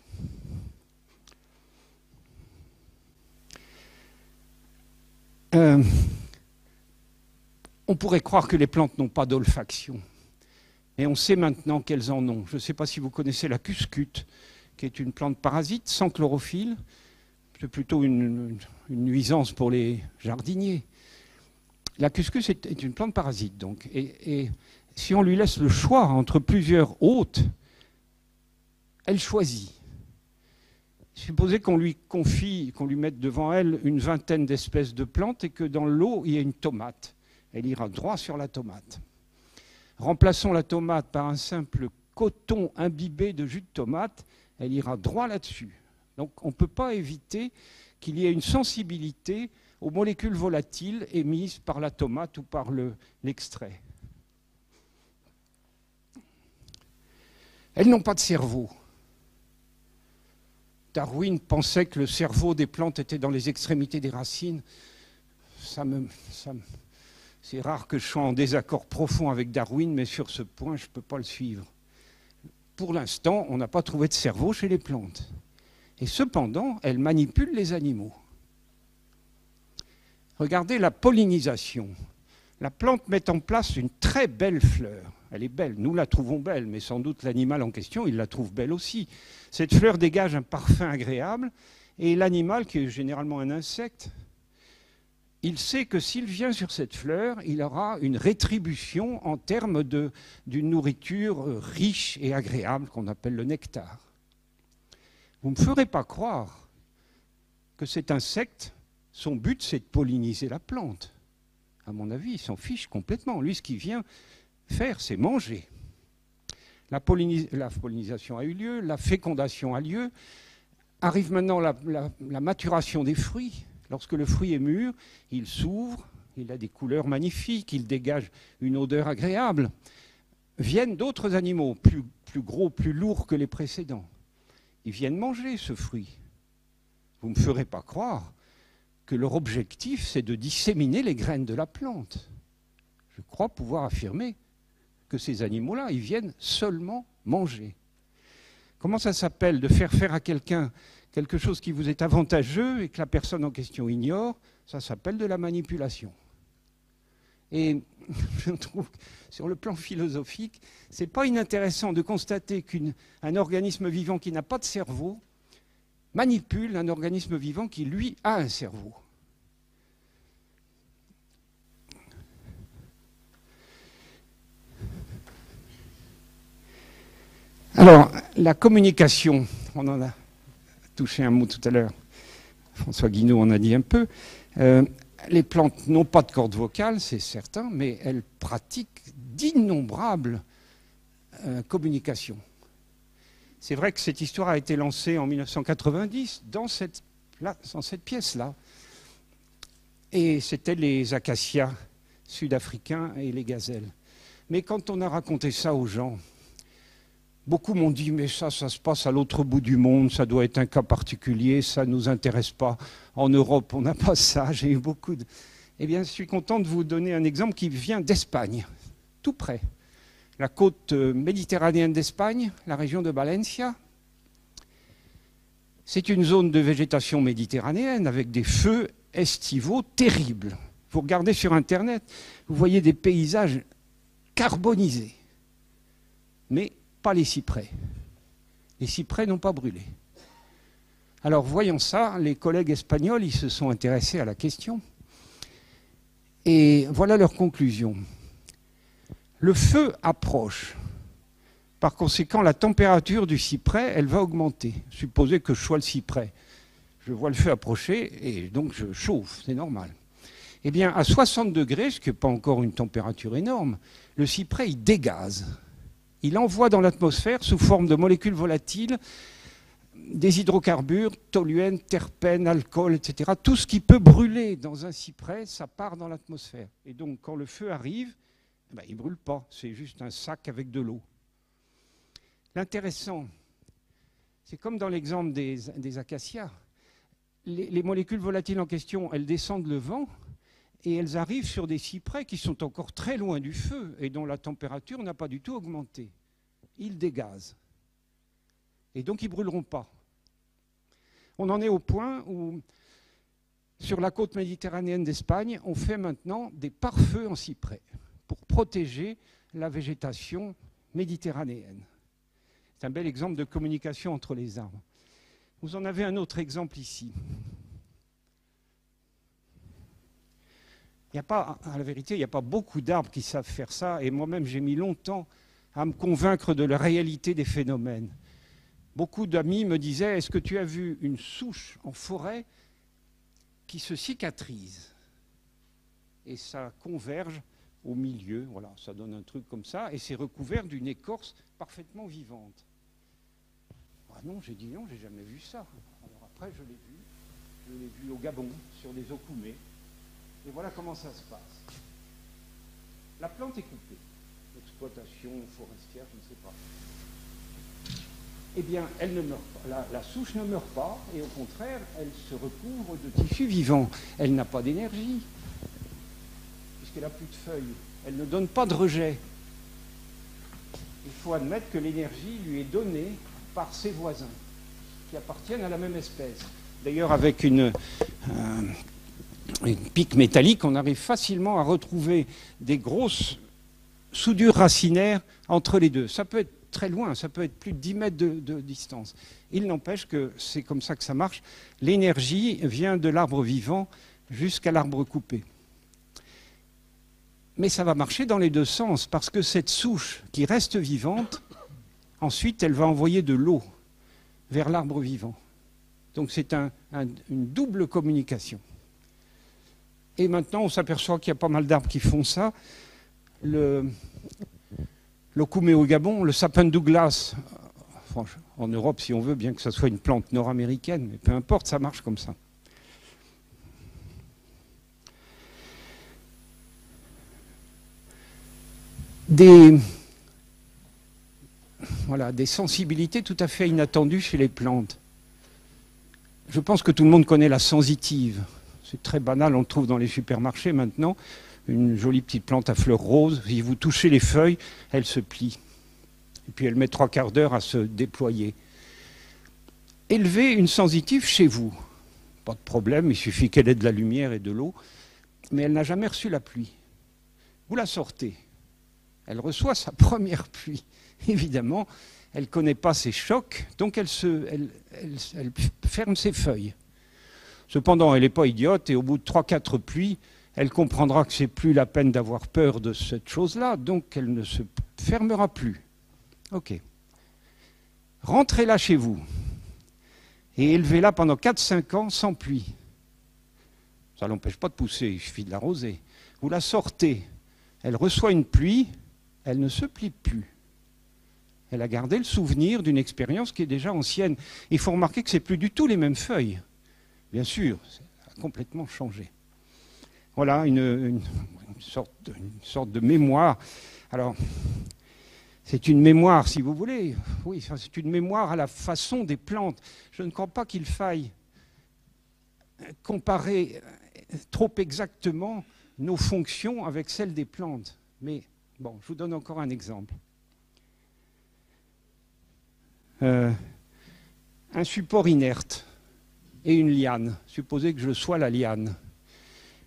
On pourrait croire que les plantes n'ont pas d'olfaction. Et on sait maintenant qu'elles en ont. Je ne sais pas si vous connaissez la cuscute, qui est une plante parasite sans chlorophylle. C'est plutôt une nuisance pour les jardiniers. La cuscus est une plante parasite, donc. Et si on lui laisse le choix entre plusieurs hôtes, elle choisit. Supposez qu'on lui confie, qu'on lui mette devant elle une vingtaine d'espèces de plantes et que dans l'eau, il y a une tomate. Elle ira droit sur la tomate. Remplaçons la tomate par un simple coton imbibé de jus de tomate, elle ira droit là-dessus. Donc on ne peut pas éviter qu'il y ait une sensibilité aux molécules volatiles émises par la tomate ou par l'extrait. Elles n'ont pas de cerveau. Darwin pensait que le cerveau des plantes était dans les extrémités des racines. C'est rare que je sois en désaccord profond avec Darwin, mais sur ce point, je ne peux pas le suivre. Pour l'instant, on n'a pas trouvé de cerveau chez les plantes. Et cependant, elles manipulent les animaux. Regardez la pollinisation. La plante met en place une très belle fleur. Elle est belle, nous la trouvons belle, mais sans doute l'animal en question, il la trouve belle aussi. Cette fleur dégage un parfum agréable, et l'animal, qui est généralement un insecte, il sait que s'il vient sur cette fleur, il aura une rétribution en termes d'une nourriture riche et agréable qu'on appelle le nectar. Vous ne me ferez pas croire que cet insecte, son but, c'est de polliniser la plante. À mon avis, il s'en fiche complètement. Lui, ce qu'il vient faire, c'est manger. La pollinisation a eu lieu, la fécondation a lieu. Arrive maintenant la maturation des fruits. Lorsque le fruit est mûr, il s'ouvre, il a des couleurs magnifiques, il dégage une odeur agréable. Viennent d'autres animaux, plus gros, plus lourds que les précédents. Ils viennent manger ce fruit. Vous ne me ferez pas croire que leur objectif, c'est de disséminer les graines de la plante. Je crois pouvoir affirmer que ces animaux-là, ils viennent seulement manger. Comment ça s'appelle de faire faire à quelqu'un quelque chose qui vous est avantageux et que la personne en question ignore? Ça s'appelle de la manipulation. Et je trouve que sur le plan philosophique, ce n'est pas inintéressant de constater qu'un organisme vivant qui n'a pas de cerveau manipule un organisme vivant qui, lui, a un cerveau. Alors, la communication, on en a touché un mot tout à l'heure, François Guinaud en a dit un peu. Les plantes n'ont pas de cordes vocales, c'est certain, mais elles pratiquent d'innombrables communications. C'est vrai que cette histoire a été lancée en 1990 dans cette pièce-là. Et c'était les acacias sud-africains et les gazelles. Mais quand on a raconté ça aux gens, beaucoup m'ont dit, mais ça se passe à l'autre bout du monde, ça doit être un cas particulier, ça ne nous intéresse pas. En Europe, on n'a pas ça. J'ai eu beaucoup de... Eh bien, je suis content de vous donner un exemple qui vient d'Espagne, tout près. La côte méditerranéenne d'Espagne, la région de Valencia. C'est une zone de végétation méditerranéenne avec des feux estivaux terribles. Vous regardez sur Internet, vous voyez des paysages carbonisés. Mais pas les cyprès. Les cyprès n'ont pas brûlé. Alors, voyant ça, les collègues espagnols, ils se sont intéressés à la question. Et voilà leur conclusion. Le feu approche. Par conséquent, la température du cyprès, elle va augmenter. Supposez que je sois le cyprès. Je vois le feu approcher et donc je chauffe, c'est normal. Eh bien, à 60 degrés, ce qui n'est pas encore une température énorme, le cyprès, il dégaze. Il envoie dans l'atmosphère, sous forme de molécules volatiles, des hydrocarbures, toluènes, terpènes, alcool, etc. Tout ce qui peut brûler dans un cyprès, ça part dans l'atmosphère. Et donc, quand le feu arrive, il ne brûle pas, c'est juste un sac avec de l'eau. L'intéressant, c'est comme dans l'exemple des acacias. Les molécules volatiles en question, elles descendent le vent et elles arrivent sur des cyprès qui sont encore très loin du feu et dont la température n'a pas du tout augmenté. Ils dégazent. Et donc, ils ne brûleront pas. On en est au point où, sur la côte méditerranéenne d'Espagne, on fait maintenant des pare-feux en cyprès pour protéger la végétation méditerranéenne. C'est un bel exemple de communication entre les arbres. Vous en avez un autre exemple ici. À la vérité, il n'y a pas beaucoup d'arbres qui savent faire ça, et moi-même, j'ai mis longtemps à me convaincre de la réalité des phénomènes. Beaucoup d'amis me disaient, est-ce que tu as vu une souche en forêt qui se cicatrise? Et ça converge au milieu, voilà, ça donne un truc comme ça, et c'est recouvert d'une écorce parfaitement vivante. Ah non, j'ai dit non, j'ai jamais vu ça. Alors après, je l'ai vu. Je l'ai vu au Gabon, sur des Okoumés. Et voilà comment ça se passe. La plante est coupée. L'exploitation forestière, je ne sais pas. Eh bien, elle ne meurt pas. La souche ne meurt pas, et au contraire, elle se recouvre de tissu vivant. Elle n'a pas d'énergie, puisqu'elle n'a plus de feuilles. Elle ne donne pas de rejet. Il faut admettre que l'énergie lui est donnée par ses voisins, qui appartiennent à la même espèce. D'ailleurs, avec une pique métallique, on arrive facilement à retrouver des grosses soudures racinaires entre les deux. Ça peut être très loin, ça peut être plus de 10 mètres de distance. Il n'empêche que c'est comme ça que ça marche. L'énergie vient de l'arbre vivant jusqu'à l'arbre coupé. Mais ça va marcher dans les deux sens, parce que cette souche qui reste vivante, ensuite elle va envoyer de l'eau vers l'arbre vivant. Donc c'est une double communication. Et maintenant on s'aperçoit qu'il y a pas mal d'arbres qui font ça. L'Okoumé au Gabon, le sapin de Douglas, en Europe si on veut, bien que ce soit une plante nord-américaine, mais peu importe, ça marche comme ça. Des sensibilités tout à fait inattendues chez les plantes. Je pense que tout le monde connaît la sensitive. C'est très banal, on le trouve dans les supermarchés maintenant. Une jolie petite plante à fleurs roses. Si vous touchez les feuilles, elle se plie. Et puis elle met 3/4 d'heure à se déployer. Élevez une sensitive chez vous. Pas de problème, il suffit qu'elle ait de la lumière et de l'eau. Mais elle n'a jamais reçu la pluie. Vous la sortez. Elle reçoit sa première pluie. Évidemment, elle ne connaît pas ses chocs, donc elle ferme ses feuilles. Cependant, elle n'est pas idiote, et au bout de 3-4 pluies, elle comprendra que ce n'est plus la peine d'avoir peur de cette chose-là, donc elle ne se fermera plus. Ok. Rentrez-la chez vous, et élevez-la pendant 4-5 ans sans pluie. Ça ne l'empêche pas de pousser, il suffit de l'arroser. Vous la sortez, elle reçoit une pluie, elle ne se plie plus. Elle a gardé le souvenir d'une expérience qui est déjà ancienne. Il faut remarquer que ce n'est plus du tout les mêmes feuilles. Bien sûr, ça a complètement changé. Voilà une sorte de mémoire. Alors, c'est une mémoire, si vous voulez. Oui, c'est une mémoire à la façon des plantes. Je ne crois pas qu'il faille comparer trop exactement nos fonctions avec celles des plantes. Mais bon, je vous donne encore un exemple. Un support inerte et une liane. Supposez que je sois la liane.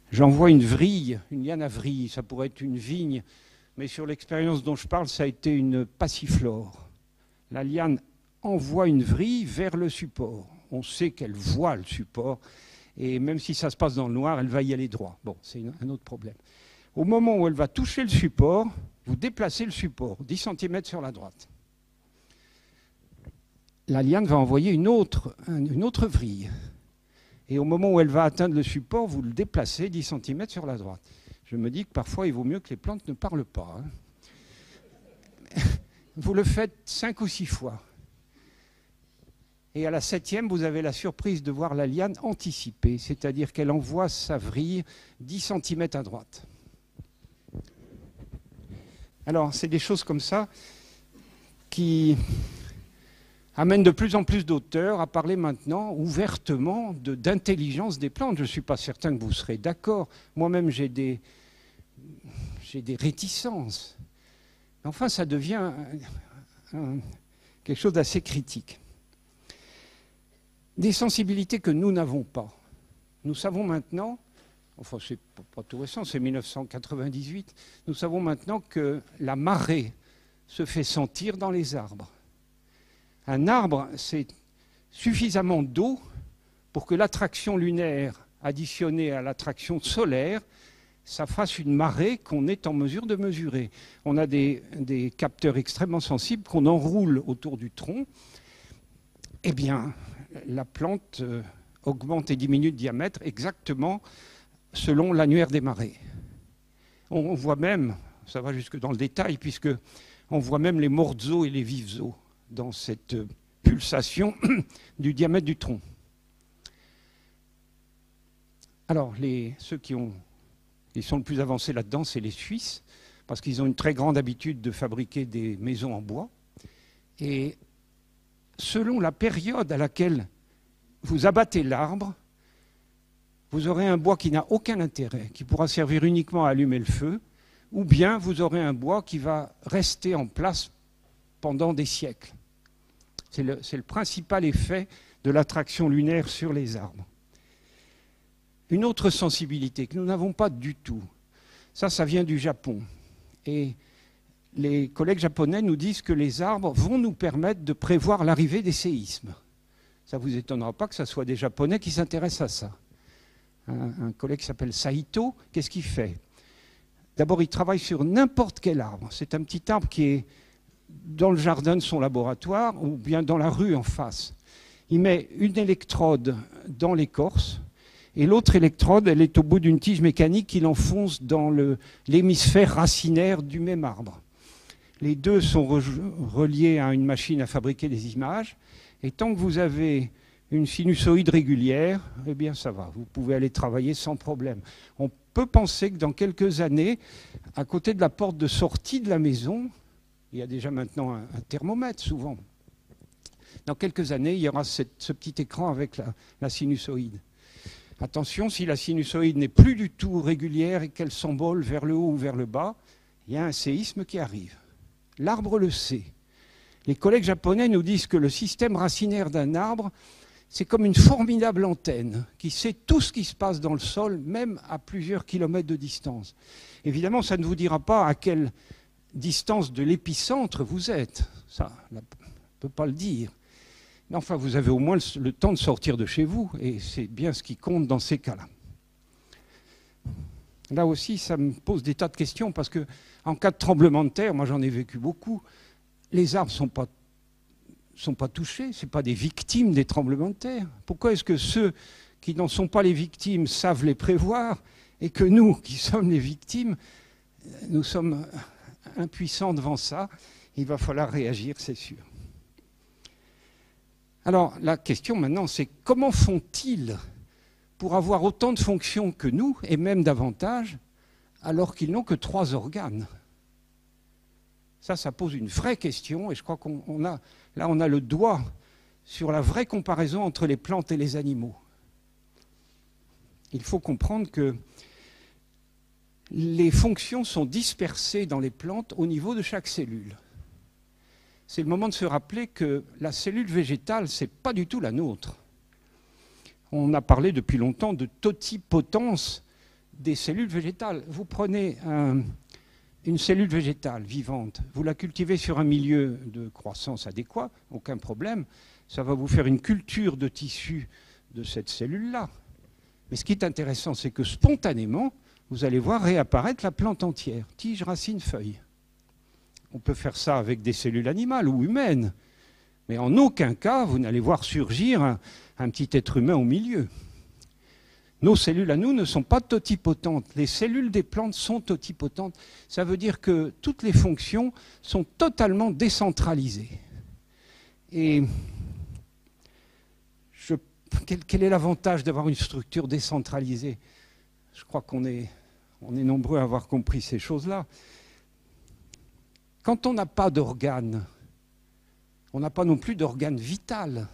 J'envoie une vrille, une liane à vrille, ça pourrait être une vigne, mais sur l'expérience dont je parle, ça a été une passiflore. La liane envoie une vrille vers le support. On sait qu'elle voit le support, et même si ça se passe dans le noir, elle va y aller droit. Bon, c'est un autre problème. Au moment où elle va toucher le support, vous déplacez le support, 10 cm sur la droite. La liane va envoyer une autre vrille. Et au moment où elle va atteindre le support, vous le déplacez 10 cm sur la droite. Je me dis que parfois, il vaut mieux que les plantes ne parlent pas. Vous le faites 5 ou 6 fois. Et à la 7e, vous avez la surprise de voir la liane anticiper, c'est-à-dire qu'elle envoie sa vrille 10 cm à droite. Alors, c'est des choses comme ça qui amène de plus en plus d'auteurs à parler maintenant ouvertement d'intelligence des plantes. Je ne suis pas certain que vous serez d'accord. Moi-même, j'ai des réticences. Mais enfin, ça devient quelque chose d'assez critique. Des sensibilités que nous n'avons pas. Nous savons maintenant, enfin, c'est pas tout récent, c'est 1998, nous savons maintenant que la marée se fait sentir dans les arbres. Un arbre, c'est suffisamment d'eau pour que l'attraction lunaire additionnée à l'attraction solaire, ça fasse une marée qu'on est en mesure de mesurer. On a des capteurs extrêmement sensibles qu'on enroule autour du tronc. Eh bien, la plante augmente et diminue de diamètre exactement selon l'annuaire des marées. On voit même, ça va jusque dans le détail, puisque on voit même les mortes eaux et les vives eaux dans cette pulsation du diamètre du tronc. Alors, ceux qui sont le plus avancés là-dedans, c'est les Suisses, parce qu'ils ont une très grande habitude de fabriquer des maisons en bois. Et selon la période à laquelle vous abattez l'arbre, vous aurez un bois qui n'a aucun intérêt, qui pourra servir uniquement à allumer le feu, ou bien vous aurez un bois qui va rester en place pendant des siècles. C'est le principal effet de l'attraction lunaire sur les arbres. Une autre sensibilité que nous n'avons pas du tout, ça vient du Japon. Et les collègues japonais nous disent que les arbres vont nous permettre de prévoir l'arrivée des séismes. Ça ne vous étonnera pas que ce soit des Japonais qui s'intéressent à ça. Un collègue qui s'appelle Saito, qu'est-ce qu'il fait? D'abord, il travaille sur n'importe quel arbre. C'est un petit arbre qui est dans le jardin de son laboratoire ou bien dans la rue en face. Il met une électrode dans l'écorce et l'autre électrode, elle est au bout d'une tige mécanique qu'il enfonce dans l'hémisphère racinaire du même arbre. Les deux sont reliés à une machine à fabriquer des images. Et tant que vous avez une sinusoïde régulière, eh bien ça va, vous pouvez aller travailler sans problème. On peut penser que dans quelques années, à côté de la porte de sortie de la maison, il y a déjà maintenant un thermomètre souvent. Dans quelques années, il y aura ce petit écran avec la sinusoïde. Attention, si la sinusoïde n'est plus du tout régulière et qu'elle s'envole vers le haut ou vers le bas, il y a un séisme qui arrive. L'arbre le sait. Les collègues japonais nous disent que le système racinaire d'un arbre, c'est comme une formidable antenne qui sait tout ce qui se passe dans le sol, même à plusieurs kilomètres de distance. Évidemment, ça ne vous dira pas à quelle distance de l'épicentre vous êtes. Ça, on ne peut pas le dire. Mais enfin, vous avez au moins le temps de sortir de chez vous, et c'est bien ce qui compte dans ces cas-là. Là aussi, ça me pose des tas de questions, parce qu'en cas de tremblement de terre, moi j'en ai vécu beaucoup, les arbres ne sont pas touchés, ce ne sont pas des victimes des tremblements de terre. Pourquoi est-ce que ceux qui n'en sont pas les victimes savent les prévoir, et que nous, qui sommes les victimes, nous sommes impuissants devant ça? Il va falloir réagir, c'est sûr. Alors, la question maintenant, c'est comment font-ils pour avoir autant de fonctions que nous, et même davantage, alors qu'ils n'ont que 3 organes? Ça pose une vraie question, et je crois qu'on a le doigt sur la vraie comparaison entre les plantes et les animaux. Il faut comprendre que les fonctions sont dispersées dans les plantes au niveau de chaque cellule. C'est le moment de se rappeler que la cellule végétale, ce n'est pas du tout la nôtre. On a parlé depuis longtemps de totipotence des cellules végétales. Vous prenez une cellule végétale vivante, vous la cultivez sur un milieu de croissance adéquat, aucun problème, ça va vous faire une culture de tissu de cette cellule-là. Mais ce qui est intéressant, c'est que spontanément, vous allez voir réapparaître la plante entière, tige, racine, feuille. On peut faire ça avec des cellules animales ou humaines, mais en aucun cas, vous n'allez voir surgir un petit être humain au milieu. Nos cellules à nous ne sont pas totipotentes. Les cellules des plantes sont totipotentes. Ça veut dire que toutes les fonctions sont totalement décentralisées. Et quel est l'avantage d'avoir une structure décentralisée? Je crois qu'on est nombreux à avoir compris ces choses-là. Quand on n'a pas d'organes, on n'a pas non plus d'organe vital.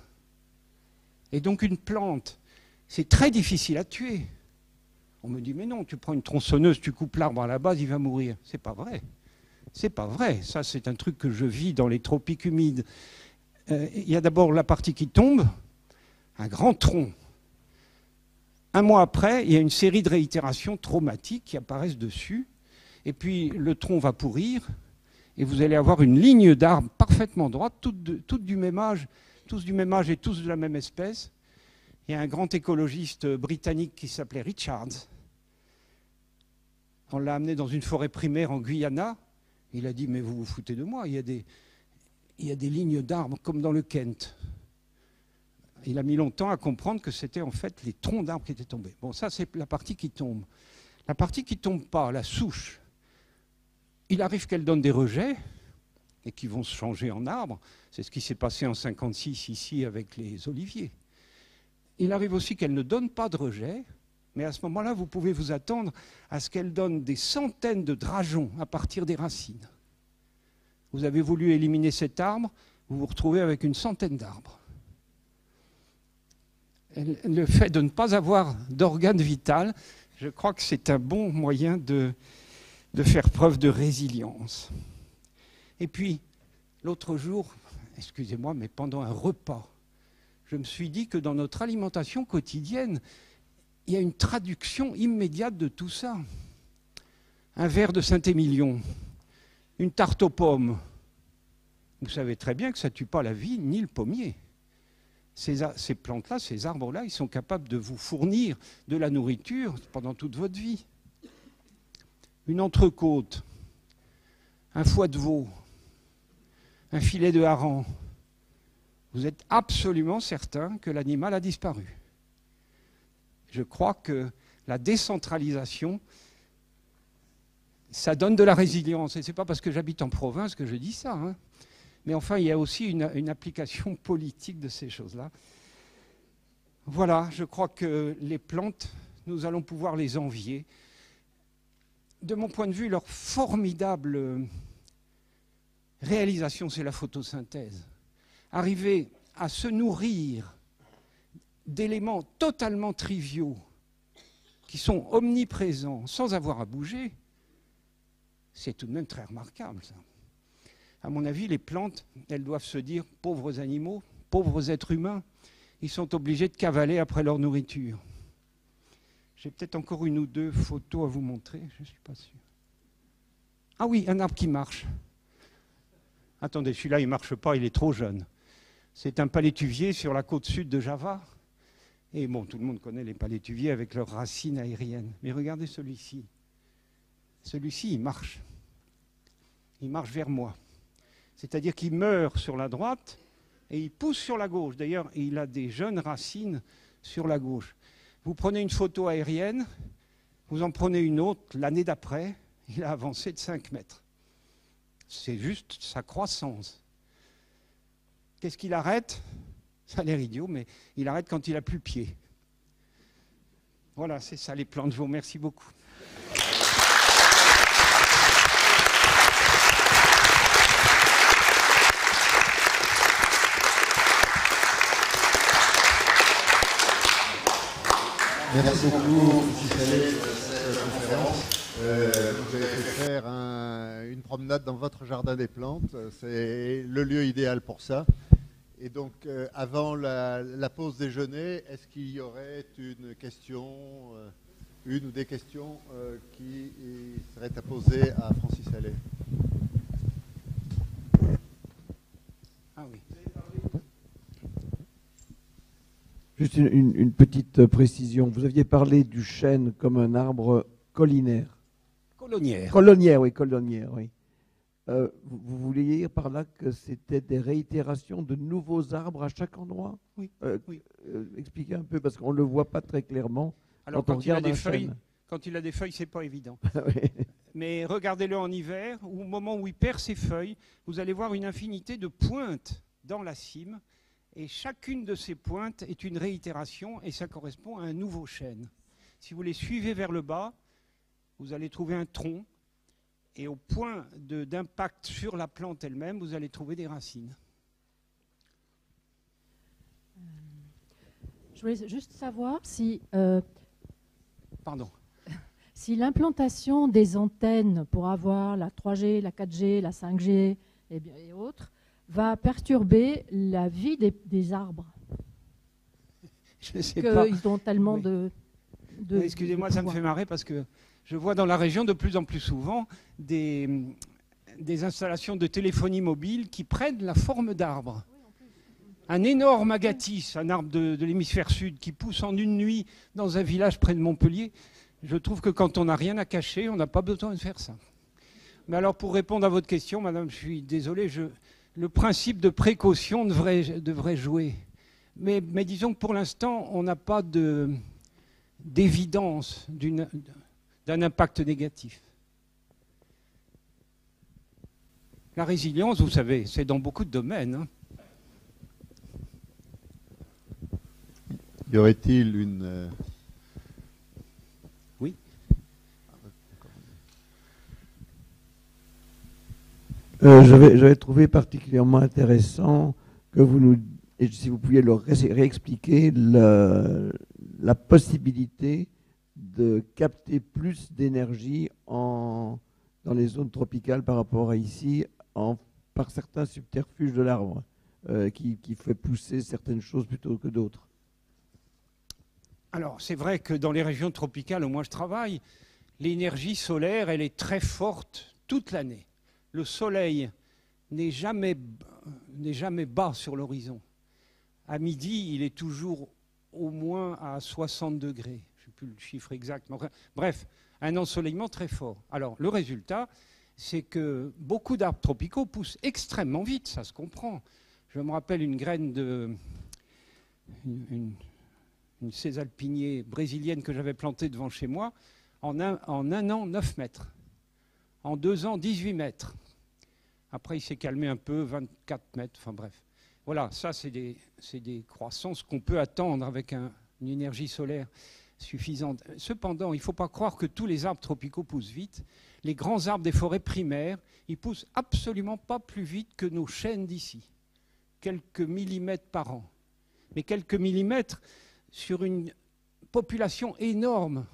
Et donc une plante, c'est très difficile à tuer. On me dit, mais non, tu prends une tronçonneuse, tu coupes l'arbre à la base, il va mourir. C'est pas vrai. C'est pas vrai. Ça, c'est un truc que je vis dans les tropiques humides. Il y a d'abord la partie qui tombe, un grand tronc. Un mois après, il y a une série de réitérations traumatiques qui apparaissent dessus. Et puis, le tronc va pourrir. Et vous allez avoir une ligne d'arbres parfaitement droite, toutes du même âge, tous du même âge et tous de la même espèce. Il y a un grand écologiste britannique qui s'appelait Richards. On l'a amené dans une forêt primaire en Guyana. Il a dit, mais vous vous foutez de moi, il y a des lignes d'arbres comme dans le Kent. Il a mis longtemps à comprendre que c'était en fait les troncs d'arbres qui étaient tombés. Bon, ça c'est la partie qui tombe. La partie qui ne tombe pas, la souche, il arrive qu'elle donne des rejets et qui vont se changer en arbres. C'est ce qui s'est passé en 1956 ici avec les oliviers. Il arrive aussi qu'elle ne donne pas de rejets Mais à ce moment-là, vous pouvez vous attendre à ce qu'elle donne des centaines de drageons à partir des racines. Vous avez voulu éliminer cet arbre, vous vous retrouvez avec une centaine d'arbres. Le fait de ne pas avoir d'organe vital, je crois que c'est un bon moyen de faire preuve de résilience. Et puis, l'autre jour, excusez-moi, mais pendant un repas, je me suis dit que dans notre alimentation quotidienne, il y a une traduction immédiate de tout ça. Un verre de Saint-Émilion, une tarte aux pommes. Vous savez très bien que ça ne tue pas la vigne ni le pommier. Ces plantes-là, ces arbres-là, ils sont capables de vous fournir de la nourriture pendant toute votre vie. Une entrecôte, un foie de veau, un filet de hareng. Vous êtes absolument certain que l'animal a disparu. Je crois que la décentralisation, ça donne de la résilience. Et ce n'est pas parce que j'habite en province que je dis ça, hein. Mais enfin, il y a aussi une application politique de ces choses-là. Voilà, je crois que les plantes, nous allons pouvoir les envier. De mon point de vue, leur formidable réalisation, c'est la photosynthèse. Arriver à se nourrir d'éléments totalement triviaux, qui sont omniprésents, sans avoir à bouger, c'est tout de même très remarquable, ça. À mon avis, les plantes, elles doivent se dire « pauvres animaux, pauvres êtres humains », ils sont obligés de cavaler après leur nourriture. J'ai peut-être encore une ou deux photos à vous montrer, je ne suis pas sûr. Ah oui, un arbre qui marche. Attendez, celui-là, il ne marche pas, il est trop jeune. C'est un palétuvier sur la côte sud de Java. Et bon, tout le monde connaît les palétuviers avec leurs racines aériennes. Mais regardez celui-ci. Celui-ci, il marche. Il marche vers moi. C'est-à-dire qu'il meurt sur la droite et il pousse sur la gauche. D'ailleurs, il a des jeunes racines sur la gauche. Vous prenez une photo aérienne, vous en prenez une autre l'année d'après, il a avancé de 5 mètres. C'est juste sa croissance. Qu'est-ce qu'il arrête? Ça a l'air idiot, mais il arrête quand il n'a plus pied. Voilà, c'est ça les plantes. Je vous remercie beaucoup. Merci beaucoup, Gisèle, pour cette conférence. Vous avez fait faire une promenade dans votre jardin des plantes. C'est le lieu idéal pour ça. Et donc, avant la pause déjeuner, est-ce qu'il y aurait une question, une ou des questions qui seraient à poser à Francis Allais? Ah oui. Juste une petite précision. Vous aviez parlé du chêne comme un arbre collinaire. Colonnière. Colonnière, oui, colonnière, oui. Vous vouliez dire par là que c'était des réitérations de nouveaux arbres à chaque endroit? Oui. Oui. Expliquez un peu, parce qu'on ne le voit pas très clairement. Alors, quand il a des feuilles, c'est pas évident. Oui. Mais regardez-le en hiver, au moment où il perd ses feuilles, vous allez voir une infinité de pointes dans la cime. Et chacune de ces pointes est une réitération et ça correspond à un nouveau chêne. Si vous les suivez vers le bas, vous allez trouver un tronc et au point d'impact sur la plante elle-même, vous allez trouver des racines. Je voulais juste savoir si, Pardon. si l'implantation des antennes pour avoir la 3G, la 4G, la 5G et autres va perturber la vie des arbres. Je ne sais pas. Ils ont tellement oui. Excusez-moi, ça me fait marrer parce que je vois dans la région de plus en plus souvent des installations de téléphonie mobile qui prennent la forme d'arbres. Un énorme agathis, un arbre de l'hémisphère sud qui pousse en une nuit dans un village près de Montpellier. Je trouve que quand on n'a rien à cacher, on n'a pas besoin de faire ça. Mais alors pour répondre à votre question, madame, je suis désolé, le principe de précaution devrait jouer. Mais disons que pour l'instant, on n'a pas d'évidence d'un impact négatif. La résilience, vous savez, c'est dans beaucoup de domaines. Hein. Y aurait-il une J'avais trouvé particulièrement intéressant que vous nous, et si vous pouviez le réexpliquer, la possibilité de capter plus d'énergie dans les zones tropicales par rapport à ici, par certains subterfuges de l'arbre, qui fait pousser certaines choses plutôt que d'autres. Alors, c'est vrai que dans les régions tropicales où moi je travaille, l'énergie solaire, elle est très forte toute l'année. Le soleil n'est jamais bas sur l'horizon. À midi, il est toujours au moins à 60 degrés. Je ne sais plus le chiffre exact. Mais bref, un ensoleillement très fort. Alors, le résultat, c'est que beaucoup d'arbres tropicaux poussent extrêmement vite, ça se comprend. Je me rappelle une graine une césalpinier brésilienne que j'avais plantée devant chez moi, en un an, 9 mètres. En 2 ans, 18 mètres. Après, il s'est calmé un peu, 24 mètres, enfin bref. Voilà, ça, c'est des croissances qu'on peut attendre avec une énergie solaire suffisante. Cependant, il ne faut pas croire que tous les arbres tropicaux poussent vite. Les grands arbres des forêts primaires, ils poussent absolument pas plus vite que nos chênes d'ici. Quelques millimètres par an. Mais quelques millimètres sur une population énorme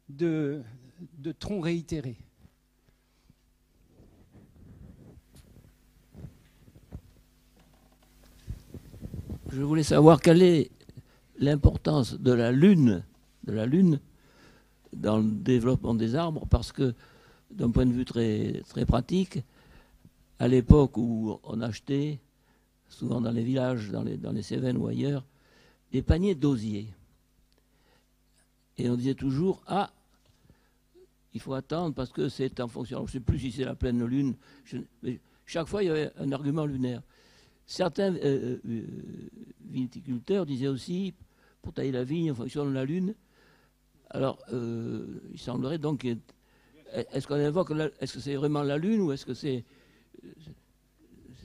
de troncs réitérés. Je voulais savoir quelle est l'importance de la Lune dans le développement des arbres, parce que d'un point de vue très, très pratique, à l'époque où on achetait, souvent dans les villages, dans les Cévennes ou ailleurs, des paniers d'osier. Et on disait toujours, ah, il faut attendre parce que c'est en fonction. Je ne sais plus si c'est la pleine lune. Mais chaque fois, il y avait un argument lunaire. Certains viticulteurs disaient aussi, pour tailler la vigne en fonction de la lune. Alors, il semblerait donc, est-ce qu'on invoque, est-ce que c'est vraiment la lune ou est-ce que c'est...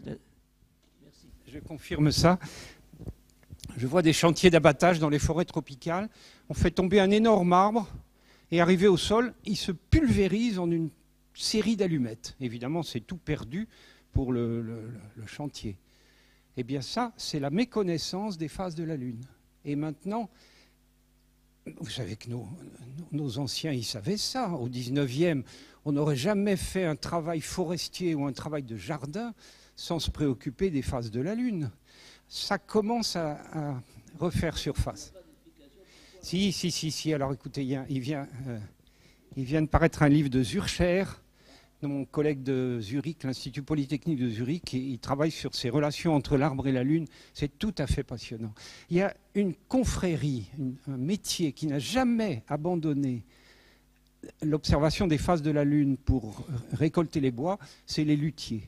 Merci. Je confirme ça. Je vois des chantiers d'abattage dans les forêts tropicales. On fait tomber un énorme arbre et arrivé au sol, il se pulvérise en une série d'allumettes. Évidemment, c'est tout perdu pour le chantier. Eh bien ça, c'est la méconnaissance des phases de la Lune. Et maintenant, vous savez que nos anciens, ils savaient ça. Au 19e, on n'aurait jamais fait un travail forestier ou un travail de jardin sans se préoccuper des phases de la Lune. Ça commence à refaire surface. Si. Alors écoutez, il vient de paraître un livre de Zürcher, de mon collègue de Zurich, l'Institut Polytechnique de Zurich, et il travaille sur ces relations entre l'arbre et la Lune. C'est tout à fait passionnant. Il y a une confrérie, un métier qui n'a jamais abandonné l'observation des phases de la Lune pour récolter les bois, c'est les luthiers.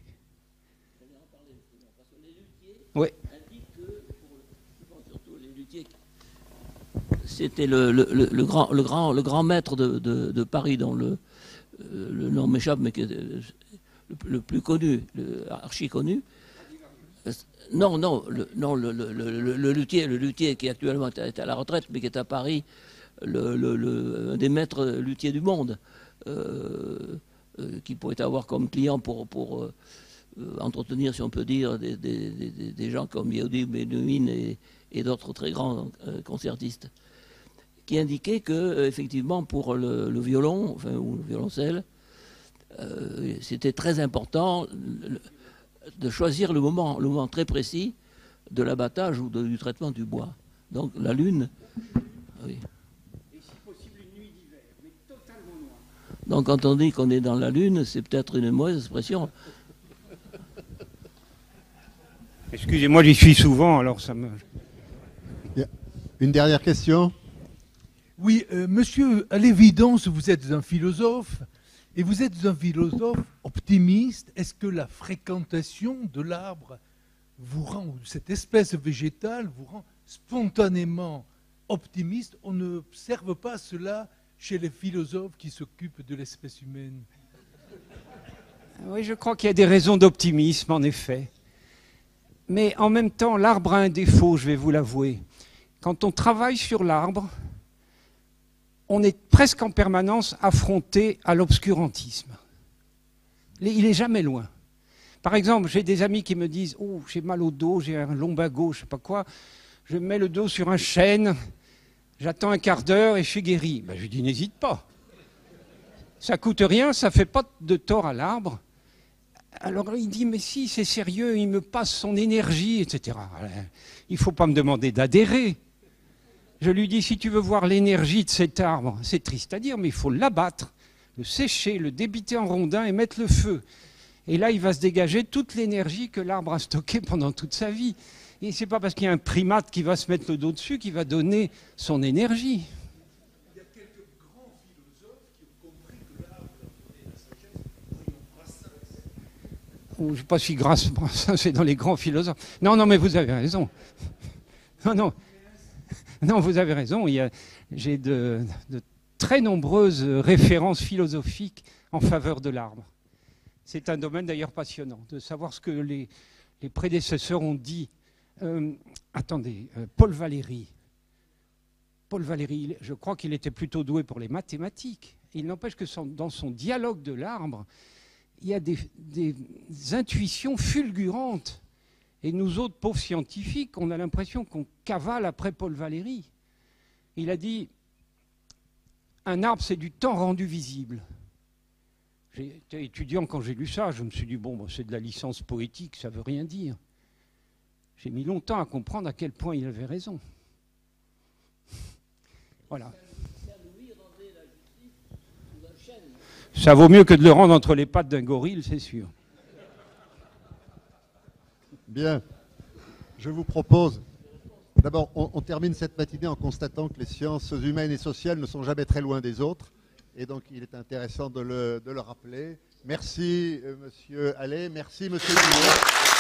Oui. C'était le grand maître de Paris, dont le nom m'échappe, mais qui est le plus connu, archi connu. Non, le luthier qui actuellement est à la retraite, mais qui est à Paris, un des maîtres luthiers du monde, qui pourrait avoir comme client pour entretenir, si on peut dire, des gens comme Yehudi Menuhin et d'autres très grands concertistes, qui indiquait que, effectivement, pour le violon, enfin, ou le violoncelle, c'était très important de choisir le moment très précis de l'abattage ou du traitement du bois. Donc la Lune, oui. Et si possible une nuit d'hiver, mais totalement noire. Donc quand on dit qu'on est dans la Lune, c'est peut-être une mauvaise expression. Excusez-moi, j'y suis souvent, alors ça me... Une dernière question. Oui, monsieur, à l'évidence, vous êtes un philosophe, et vous êtes un philosophe optimiste. Est-ce que la fréquentation de l'arbre vous rend, cette espèce végétale vous rend spontanément optimiste? On n'observe pas cela chez les philosophes qui s'occupent de l'espèce humaine. Oui, je crois qu'il y a des raisons d'optimisme, en effet. Mais en même temps, l'arbre a un défaut, je vais vous l'avouer. Quand on travaille sur l'arbre, on est presque en permanence affronté à l'obscurantisme. Il n'est jamais loin. Par exemple, j'ai des amis qui me disent « Oh, j'ai mal au dos, j'ai un lombago, je ne sais pas quoi. Je mets le dos sur un chêne, j'attends un quart d'heure et je suis guéri. » Ben, je lui dis « N'hésite pas. Ça coûte rien, ça ne fait pas de tort à l'arbre. » Alors il dit « Mais si, c'est sérieux, il me passe son énergie, etc. » Il ne faut pas me demander d'adhérer. Je lui dis « Si tu veux voir l'énergie de cet arbre, c'est triste à dire, mais il faut l'abattre, le sécher, le débiter en rondins et mettre le feu. Et là, il va se dégager toute l'énergie que l'arbre a stockée pendant toute sa vie. Et ce n'est pas parce qu'il y a un primate qui va se mettre le dos dessus qu'il va donner son énergie. » Il y a quelques grands philosophes qui ont compris que l'arbre donnait la sagesse. Je ne sais pas si grâce, ça c'est dans les grands philosophes. Non, mais vous avez raison. Non, vous avez raison. J'ai de très nombreuses références philosophiques en faveur de l'arbre. C'est un domaine d'ailleurs passionnant, de savoir ce que les prédécesseurs ont dit. Paul Valéry. Paul Valéry, je crois qu'il était plutôt doué pour les mathématiques. Il n'empêche que dans son dialogue de l'arbre, il y a des intuitions fulgurantes. Et nous autres pauvres scientifiques, on a l'impression qu'on cavale après Paul Valéry. Il a dit « Un arbre, c'est du temps rendu visible ». J'étais étudiant quand j'ai lu ça, je me suis dit « Bon, c'est de la licence poétique, ça ne veut rien dire ». J'ai mis longtemps à comprendre à quel point il avait raison. Voilà. Ça vaut mieux que de le rendre entre les pattes d'un gorille, c'est sûr. Bien. Je vous propose... D'abord, on termine cette matinée en constatant que les sciences humaines et sociales ne sont jamais très loin des autres. Et donc, il est intéressant de le rappeler. Merci, monsieur Allais. Merci, monsieur Dumont.